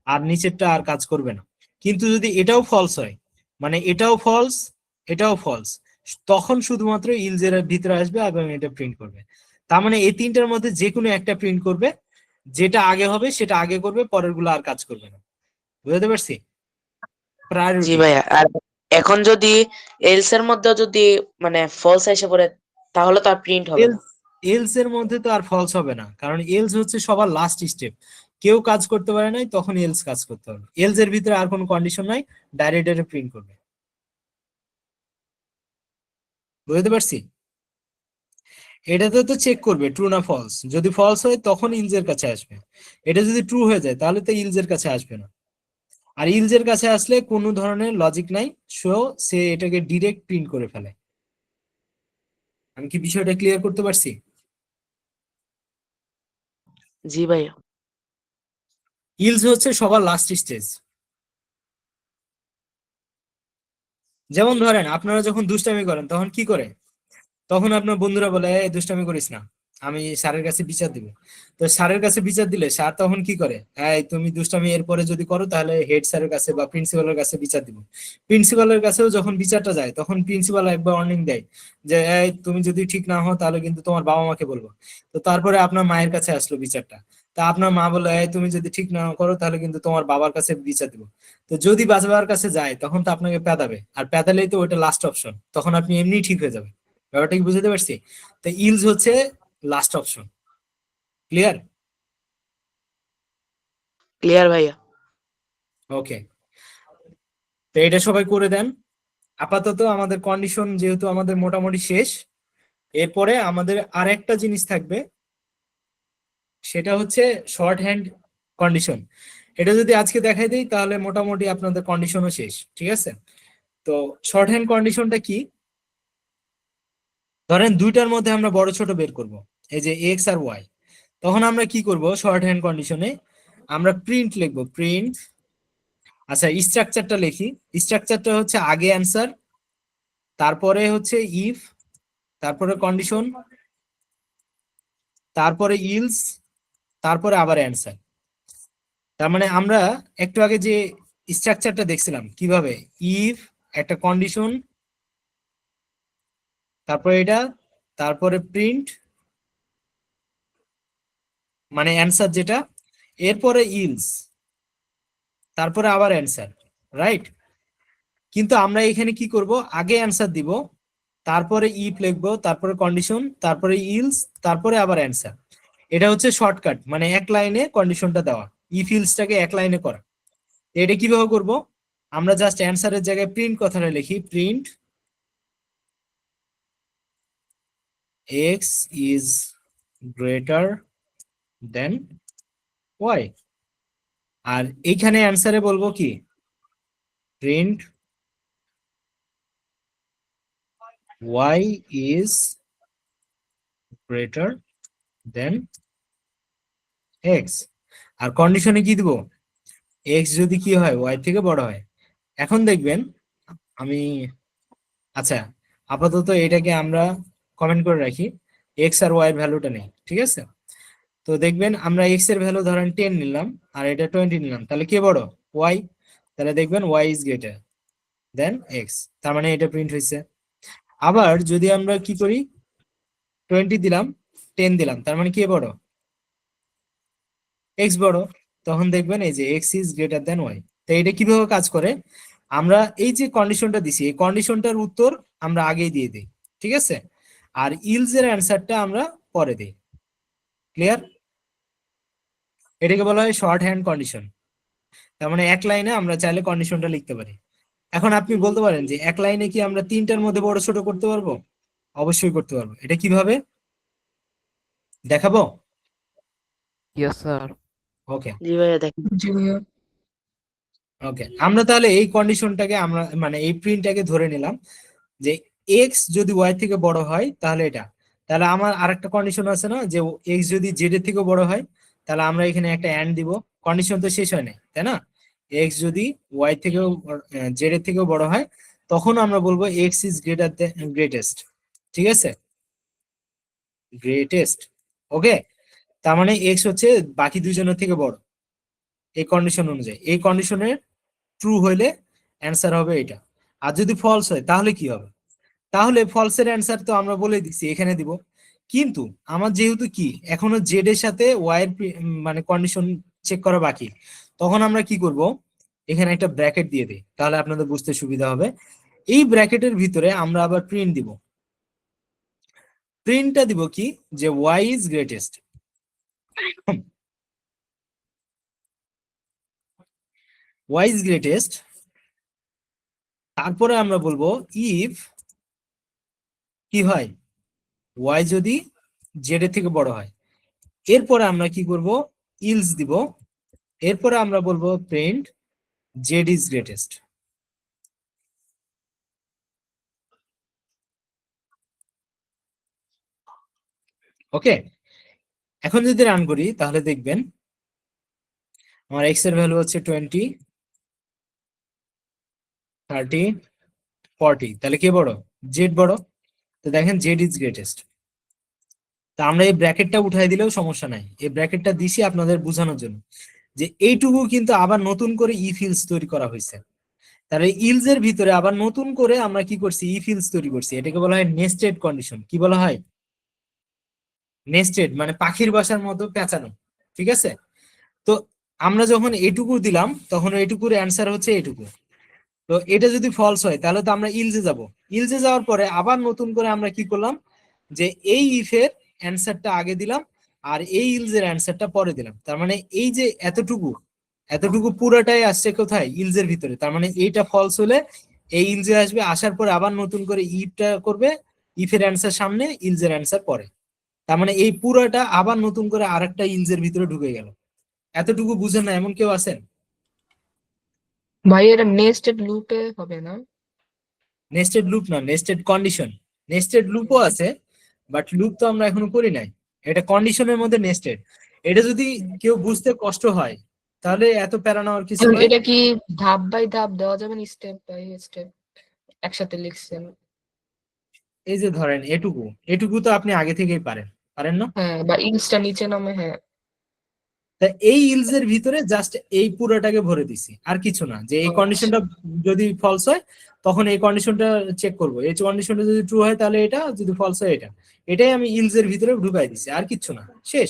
আর নিচেরটা আর কাজ করবে না। কিন্তু যদি এটাও ফলস হয়, মানে এটাও ফলস, এটাও ফলস, তখন শুধুমাত্র ইলজের ভিতরে আসবে এবং এটা প্রিন্ট করবে। তার মানে এই তিনটার মধ্যে যে কোনো একটা প্রিন্ট করবে, যেটা আগে হবে সেটা আগে করবে, পরের গুলো আর কাজ করবে না। বুঝতে পারছি? জি প্রায়োরিটি। ভাইয়া, আর এখন যদি এলস এর মধ্যে যদি মানে ফলস এসে পড়ে তাহলে তো আর প্রিন্ট হবে না। এলস, এলস এর মধ্যে তো আর ফলস হবে না, কারণ এলস হচ্ছে সবার লাস্ট স্টেপ। কেউ কাজ করতে পারে নাই তখন এলস কাজ করতে হবে। এলস এর ভিতরে আর কোনো কন্ডিশন নাই, ডাইরেক্ট এটা প্রিন্ট করবে। বুঝতে পারছি? এটাতে তো চেক করবে ট্রু না ফলস, যদি ফলস হয় তখন ইলস এর কাছে আসবে। এটা যদি ট্রু হয়ে যায় তাহলে তো ইলস এর কাছে আসবে না। আর ইলস এর কাছে আসলে কোনো ধরনের লজিক নাই, সে এটাকে ডিরেক্ট প্রিন্ট করে ফেলে। আমি কি বিষয়টা ক্লিয়ার করতে পারছি? জি ভাইয়া। ইলস হচ্ছে সবার লাস্ট স্টেজ। যেমন ধরেন আপনারা যখন দুষ্টামি করেন তখন কি করে? তখন আপনার বন্ধুরা বলে এই দুষ্টামি করিস না, আমি স্যারের কাছে বিচার দিব। তো স্যারের কাছে বিচার দিলে স্যার তখন কি করে? এই তুমি দুষ্টামি এরপরে যদি করো তাহলে হেড স্যারের কাছে বা প্রিন্সিপালের কাছে বিচার দিব। প্রিন্সিপালের কাছেও যখন বিচারটা যায় তখন প্রিন্সিপাল একবার ওয়ার্নিং দেয় যে এই তুমি যদি ঠিক না হও তাহলে কিন্তু তোমার বাবা মাকে বলবো। তো তারপরে আপনার মায়ের কাছে আসলো বিচারটা, তা আপনার মা বলে এই তুমি যদি ঠিক না করো তাহলে কিন্তু তোমার বাবার কাছে বিচার দিব। তো যদি বাবার কাছে যায় তখন তো আপনাকে পেদাবে, আর পেদালেই তো ওইটা লাস্ট অপশন, তখন আপনি এমনি ঠিক হয়ে যাবেন। ব্যাপারটা কি বুঝতে পারছি? তো ইলস হচ্ছে লাস্ট অপশন। ক্লিয়ার? ক্লিয়ার ভাইয়া। ওকে, তো এটা সবাই করে দেন। আপাতত আমাদের কন্ডিশন যেহেতু আমাদের মোটামুটি শেষ, এরপরে আমাদের আরেকটা জিনিস থাকবে, সেটা হচ্ছে শর্ট হ্যান্ড কন্ডিশন। এটা যদি আজকে দেখাই দিই তাহলে মোটামুটি আপনাদের কন্ডিশনও শেষ। ঠিক আছে? তো শর্ট হ্যান্ড কন্ডিশনটা কি? ধরেন দুইটার মধ্যে আমরা বড় ছোট বের করব, এই যে এক্স আর ওয়াই। তখন আমরা কি করব? শর্ট হ্যান্ড কন্ডিশনে আমরা প্রিন্ট লিখবো, প্রিন্ট। আচ্ছা, স্ট্রাকচারটা লিখি। স্ট্রাকচারটা হচ্ছে আগে অ্যান্সার, তারপরে হচ্ছে ইফ, তারপরে কন্ডিশন, তারপরে ইলস, তারপরে আবার অ্যান্সার। তার মানে আমরা একটু আগে যে স্ট্রাকচারটা দেখছিলাম কিভাবে, ইফ, একটা কন্ডিশন, তারপরে এটা, তারপরে প্রিন্ট মানে অ্যান্সার যেটা, এরপরে ইলস, তারপরে আবার অ্যান্সার। রাইট? কিন্তু আমরা এখানে কি করব? আগে অ্যান্সার দিব, তারপরে ইফ লিখবো, তারপরে কন্ডিশন, তারপরে ইলস, তারপরে আবার অ্যান্সার। এটা হচ্ছে শর্টকাট, মানে এক লাইনে কন্ডিশনটা দেওয়া, ইফ ইলসটাকে এক লাইনে করা। এটা কিভাবে করব? আমরা জাস্ট অ্যান্সারের জায়গায় প্রিন্ট কথাটা লিখি, print X is greater than Y. আর এইখানে অ্যান্সারে বলবো কি? Print Y is greater than X. আর কন্ডিশনে কি দিব? এক্স যদি কি হয়? ওয়াই থেকে বড় হয়। এখন দেখবেন আমি, আচ্ছা আপাতত এটাকে আমরা কমেন্ট করে রাখি, এক্স আর ওয়াই এর ভ্যালুটা নেই, ঠিক আছে? তো দেখবেন আমরা এক্স এর ভ্যালু ধরেন 10 নিলাম আর এটা 20 নিলাম, তাহলে কে বড়? ওয়াই। তাহলে দেখবেন Y is greater than X, তার মানে এটা প্রিন্ট হয়েছে। আবার যদি আমরা কি করি, 20 দিলাম 10 দিলাম, তার মানে কে বড়? এক্স বড়। তখন দেখবেন এই যে X is greater than Y. তো এটা কিভাবে কাজ করে, আমরা এই যে কন্ডিশনটা দিছি এই কন্ডিশনটার উত্তর আমরা আগেই দিয়ে দিই, ঠিক আছে? আর ইলস এর অ্যান্সারটা আমরা পরে দিই। ক্লিয়ার? এটাকে বলা হয় শর্ট হ্যান্ড কন্ডিশন। তার মানে এক লাইনে আমরা চাইলে কন্ডিশনটা লিখতে পারি। এখন আপনি বলতে পারেন যে এক লাইনে কি আমরা তিনটার মধ্যে বড় ছোট করতে পারবো? অবশ্যই করতে পারবো। এটা কিভাবে দেখাবো? Yes sir. ওকে জি ভাইয়া দেখেন। জি ভাইয়া। ওকে, আমরা তাহলে এই কন্ডিশনটাকে আমরা মানে এই প্রিন্টটাকে ধরে নিলাম যে এক্স যদি ওয়াই থেকে বড় হয় তাহলে এটা। তাহলে আমার আরেকটা কন্ডিশন আছে না, যে এক্স যদি জেড এর থেকে বড় হয়, তাহলে আমরা এখানে একটা এন্ড দিব। কন্ডিশন তো শেষ হয় নাই, তাই না? এক্স যদি ওয়াই থেকেও জেড এর থেকেও বড় হয়, তখন আমরা বলবো x is greater then greatest, ঠিক আছে? গ্রেটেস্ট। ওকে, তার মানে এক্স হচ্ছে বাকি দুইজনের থেকে বড় এই কন্ডিশন অনুযায়ী। এই কন্ডিশনের ট্রু হইলে অ্যান্সার হবে এটা। আর যদি ফলস হয় তাহলে কি হবে? তাহলে ফলসের অ্যান্সার তো আমরা বলে দিচ্ছি এখানে দিব, কিন্তু আমার যেহেতু কি এখনো জেড এর সাথে ওয়াই এর মানে কন্ডিশন চেক করা বাকি, তখন আমরা কি করব, এখানে একটা ব্র্যাকেট দিয়ে দিই, তাহলে আপনাদের বুঝতে সুবিধা হবে। এই ব্র্যাকেটের ভিতরে আমরা আবার প্রিন্ট দিব। প্রিন্টটা দিব কি, যে Y is greatest. Y is greatest, তারপরে আমরা বলবো ইফ কি হয়, ওয়াই যদি জেড এর থেকে বড় হয়। এরপরে আমরা কি করব, ইলস দিব। এরপরে আমরা বলবো প্রিন্ট জেড ইজ গ্রেটেস্ট। ওকে, এখন যদি রান করি তাহলে দেখবেন আমার এক্স এর ভ্যালু হচ্ছে 20, 30, 40, তাহলে কে বড়? জেড বড়। তো দেখেন জেড ইজ গ্রেটেস্ট। তা আমরা এই ব্র্যাকেটটা উঠাই দিলেও সমস্যা নাই, এই ব্র্যাকেটটা দিছি আপনাদের বোঝানোর জন্য যে এইটুকু কিন্তু আবার নতুন করে ইফ ইলস তৈরি করা হয়েছে। তাহলে ইলস এর ভিতরে আবার নতুন করে আমরা কি করছি, ইফ ইলস তৈরি করছি। এটাকে বলা হয় নেস্টেড কন্ডিশন। কি বলা হয়? নেস্টেড, মানে পাখির বাসার মতো পেঁচানো, ঠিক আছে? তো আমরা যখন এটুকু দিলাম তখন এইটুকুর অ্যান্সার হচ্ছে এটুকু। তো এটা যদি ফলস হয় তাহলে তো আমরা ইলসে যাব। ইলসে যাওয়ার পরে আবার নতুন করে আমরা কি করলাম, যে এই ইফের অ্যান্সারটা আগে দিলাম আর এই ইলসের অ্যান্সারটা পরে দিলাম। তার মানে এই যে এতটুকু এতটুকু পুরোটাই আসছে কোথায়? ইলসের ভিতরে। তার মানে এইটা ফলস হলে এই ইলসে আসবে, আসার পরে আবার নতুন করে ইফটা করবে, ইফের অ্যান্সার সামনে, ইলসের অ্যান্সার পরে। তার মানে এই পুরোটা আবার নতুন করে আরেকটা ইলসের ভিতরে ঢুকে গেল। এতটুকু বুঝেন না এমন কেউ আছেন? ভাই এটা নেস্টেড লুপে হবে না? নেস্টেড লুপ না, নেস্টেড কন্ডিশন। নেস্টেড লুপও আছে, বাট লুপ তো আমরা এখনো করি নাই। এটা কন্ডিশনের মধ্যে নেস্টেড। এটা যদি কেউ বুঝতে কষ্ট হয় তাহলে এত প্যারা নেওয়ার কিছু নাই। এটা কি ধাপ বাই ধাপ দেওয়া যাবে না, স্টেপ বাই স্টেপ একসাথে লিখছেন? এই যে ধরেন এটুকু, এটুকু তো আপনি আগে থেকেই পারেন, পারেন না? হ্যাঁ, বা ইলসটা নিচে নামে, হ্যাঁ। তা এই ইলস এর ভিতরে জাস্ট এই পুরোটাকে ভরে দিছি, আর কিছু না। যে এই আচ্ছা। কন্ডিশনটা যদি ফলস হয় তখন এই কন্ডিশনটা চেক করব, এই কন্ডিশনটা যদি ট্রু হয় তাহলে এটা, যদি ফলস হয় এটা। এটাই আমি ইলস এর ভিতরে ঢুকাই দিছি, আর কিছু না, শেষ।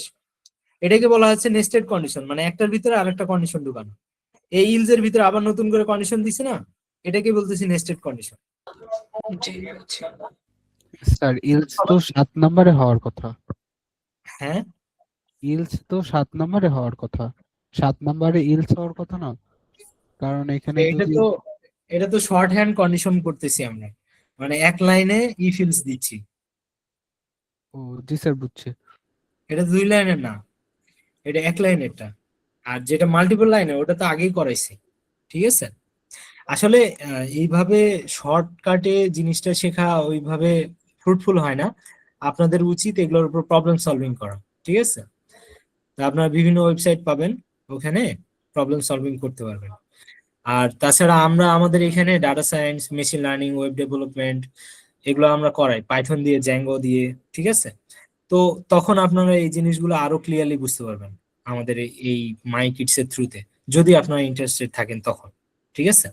এটাকে বলা হচ্ছে নেস্টেড কন্ডিশন, মানে একটার ভিতরে আরেকটা কন্ডিশন ঢুকানো। এই ইলস এর ভিতরে আবার নতুন করে কন্ডিশন দিছে না, এটাকে বলতেছি নেস্টেড কন্ডিশন। জি, আচ্ছা। স্যার ইলস তো 7 নম্বরে হওয়ার কথা। হ্যাঁ, ইলস তো 7 নম্বরে হওয়ার কথা। 7 নম্বরে ইলস হওয়ার কথা না, কারণ এখানে এটা যদি তো এটা তো শর্ট হ্যান্ড কন্ডিশন করতেছি আমরা, মানে এক লাইনে ইফ ইলস দিচ্ছি। ও জি স্যার বুঝছি। এটা 2 লাইনের না, এটা এক লাইনেরটা। আর যেটা মাল্টিপল লাইনে ওটা তো আগেই করাইছি, ঠিক আছে? আসলে এইভাবে শর্টকাটে জিনিসটা শেখা ওইভাবে ফ্রুটফুল হয় না। আপনাদের উচিত এগুলোর উপর প্রবলেম সলভিং করা, ঠিক আছে? তো আপনারা বিভিন্ন ওয়েবসাইট পাবেন, ওখানে প্রবলেম সলভিং করতে পারবেন। আর তাছাড়া আমরা আমাদের এখানে data science, machine learning, web development এগুলো আমরা করাই পাইথন দিয়ে, জ্যাঙ্গো দিয়ে, ঠিক আছে? তো তখন আপনারা এই জিনিসগুলো আরো ক্লিয়ারলি বুঝতে পারবেন আমাদের এই মাই কিডস এর থ্রুতে, যদি আপনারা ইন্টারেস্টেড থাকেন তখন, ঠিক আছে?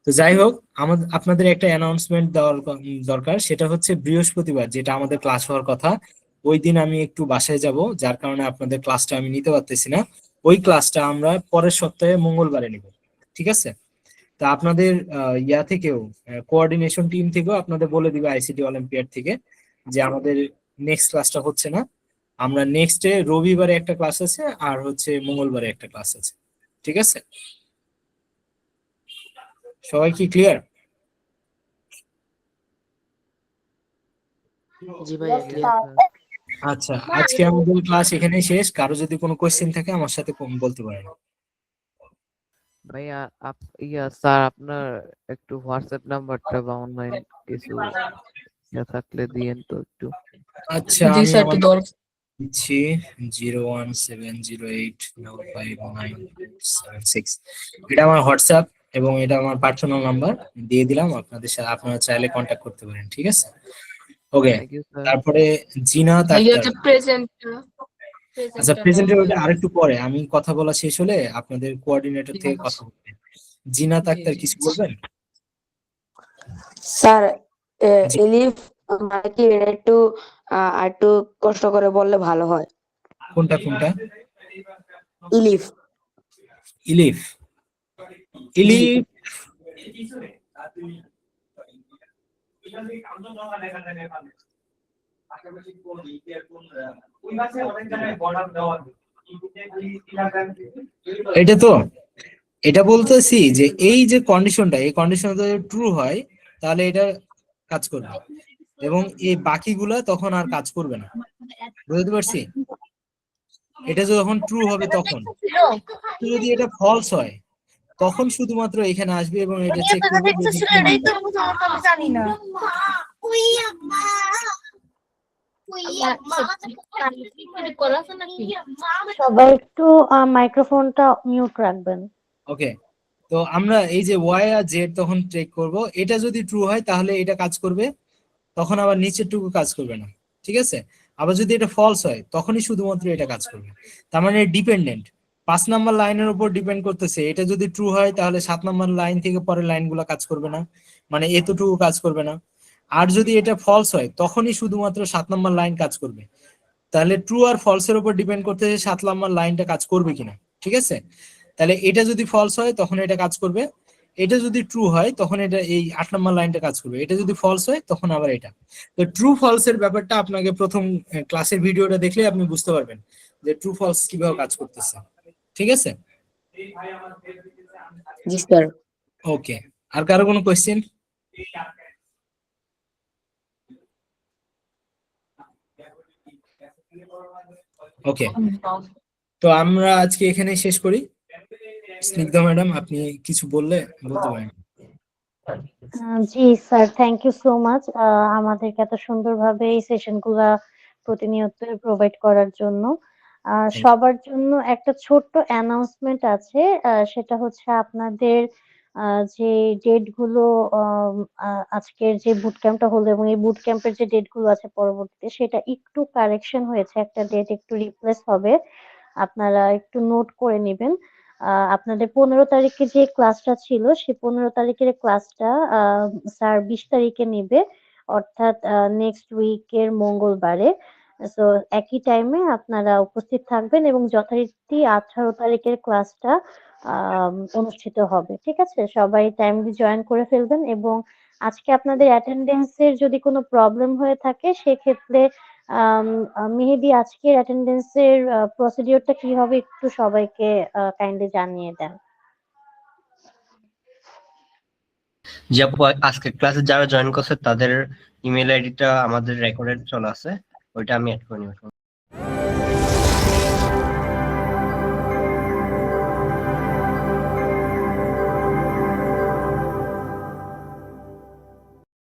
তো যাই হোক, আমাদের আপনাদের একটা অ্যানাউন্সমেন্ট দেওয়ার দরকার, সেটা হচ্ছে বৃহস্পতিবার যেটা আমাদের ক্লাস হওয়ার কথা, ওই দিন আমি একটু বাসায় যাব, যার কারণে আপনাদের ক্লাসটা আমি নিতে পারতেছি না। ওই ক্লাসটা আমরা পরের সপ্তাহে মঙ্গলবারে নিব, ঠিক আছে? তা আপনাদের ইয়া থেকেও, কোঅর্ডিনেশন টিম থেকেও আপনাদের বলে দিবে আইসিটি অলিম্পিয়াড থেকে যে আমাদের নেক্সট ক্লাসটা হচ্ছে না, আমরা নেক্সট ডে রবিবারে একটা ক্লাস আছে আর হচ্ছে মঙ্গলবারে একটা ক্লাস আছে, ঠিক আছে? সবাই কি ক্লিয়ার? জি ভাইয়া Yes, ক্লিয়ার। sir. আচ্ছা, আজকে আমাদের ক্লাস এখানেই শেষ। কারো যদি কোনো কোয়েশ্চেন থাকে আমার সাথে বলতে পারেন। ভাইয়া স্যার আপনার একটু হোয়াটসঅ্যাপ নাম্বারটা বা অনলাইন কিছু থাকলে দিয়েন তো একটু। আচ্ছা, জি আমি স্যার, আমার একটু দরকার। দিচ্ছি 01708959276। এটা আমার হোয়াটসঅ্যাপ এবং এটা আমার পার্সোনাল নাম্বার দিয়ে দিলাম, আপনাদের সাথে আপনারা চাইলে কন্ট্যাক্ট করতে পারেন, ঠিক আছে? ওকে, থ্যাংক ইউ স্যার। তারপরে জিনাত ভাইয়া আক্তার। যে প্রেজেন্টটা আচ্ছা, প্রেজেন্টের ওটা আরেকটু পরে, আমি কথা বলা শেষ হলে আপনাদের কোঅর্ডিনেটর থেকে কথা বলবেন। জিনাত আক্তার কিছু বলবেন? স্যার জি। এলিফ মানে কি এটা একটু একটু কষ্ট করে বললে ভালো হয়। কোনটা কোনটা? ইলিফ। ইলিফ। ইলিফ। এটা তো, এটা বলতেছি যে এই যে কন্ডিশনটা, এই কন্ডিশনটা যদি ট্রু হয় তাহলে এটা কাজ করবে, এবং এই বাকিগুলা তখন আর কাজ করবে না, বুঝতে পারছি? এটা যখন ট্রু হবে তখন, যদি এটা ফলস হয় তখন শুধুমাত্র এখানে আসবে এবং এটা চেক করবে যে এটা true নাকি false। জানি না। সবাই একটু মাইক্রোফোনটা মিউট রাখবেন। ওকে, তো আমরা এই যে ওয়াই আর জেড তখন চেক করব, এটা যদি ট্রু হয় তাহলে এটা কাজ করবে, তখন আবার নিচেরটুকু কাজ করবে না, ঠিক আছে? আবার যদি এটা ফলস হয় তখনই শুধুমাত্র এটা কাজ করবে। তার মানে ডিপেন্ডেন্ট, 5 নাম্বার লাইনের উপর ডিপেন্ড করতেছে। এটা যদি ট্রু হয় তাহলে 7 নাম্বার লাইন থেকে পরের লাইনগুলো কাজ করবে না, মানে এতটুকু কাজ করবে না। আর যদি এটা ফলস হয় তখনই শুধুমাত্র 7 নাম্বার লাইন কাজ করবে। তাহলে ট্রু আর ফলস এর উপর ডিপেন্ড করতেছে 7 নাম্বার লাইনটা কাজ করবে কিনা, ঠিক আছে? তাহলে এটা যদি ফলস হয় তখন এটা কাজ করবে, এটা যদি ট্রু হয় তখন এটা এই 8 নাম্বার লাইনটা কাজ করবে, এটা যদি ফলস হয় তখন আবার এটা। তো ট্রু ফলস এর ব্যাপারটা আপনাকে প্রথম ক্লাসের ভিডিওটা দেখলে আপনি বুঝতে পারবেন যে ট্রু ফলস কিভাবে কাজ করতেছে, ঠিক আছে? জি স্যার। ওকে, আর কারো কোনো কোয়েশ্চেন? ওকে, তো আমরা আজকে এখানে শেষ করি। স্নিগ্ধা ম্যাডাম, আপনি কিছু বলতে পারেন। জি sir, thank you so much আমাদেরকে এত সুন্দরভাবে এই সেশনগুলা প্রতিনিয়ত প্রোভাইড করার জন্য। সবার জন্য একটা ছোট্ট অ্যানাউন্সমেন্ট আছে, সেটা হচ্ছে আপনাদের যে ডেট গুলো আজকের যে বুট ক্যাম্পটা হলো এবং এই বুট ক্যাম্পের যে ডেট গুলো আছে পরবর্তীতে, সেটা একটু কারেকশন হয়েছে, একটা ডেট একটু রিপ্লেস হবে, আপনারা একটু নোট করে নেবেন। আপনাদের 15 তারিখে যে ক্লাসটা ছিল সেই 15 তারিখের ক্লাসটা স্যার 20 তারিখে নেবে, অর্থাৎ নেক্সট উইকের মঙ্গলবারে। সো একই টাইমে আপনারা উপস্থিত থাকবেন এবং যথারীতি 18 তারিখের ক্লাসটা অনুষ্ঠিত হবে, ঠিক আছে? সবাই টাইমলি জয়েন করে ফেলবেন। এবং আজকে আপনাদের অ্যাটেন্ডেন্সের যদি কোনো প্রবলেম হয়ে থাকে সেক্ষেত্রে মেহেদী আজকের অ্যাটেন্ডেন্সের প্রসিডিওরটা কি হবে একটু সবাইকে কাইন্ডলি জানিয়ে দেন। যে আপু আজকে ক্লাসে যারা জয়েন করছে তাদের ইমেল আইডিটা আমাদের রেকর্ডে চলে আছে, ওইটা আমি অ্যাড করে নিব।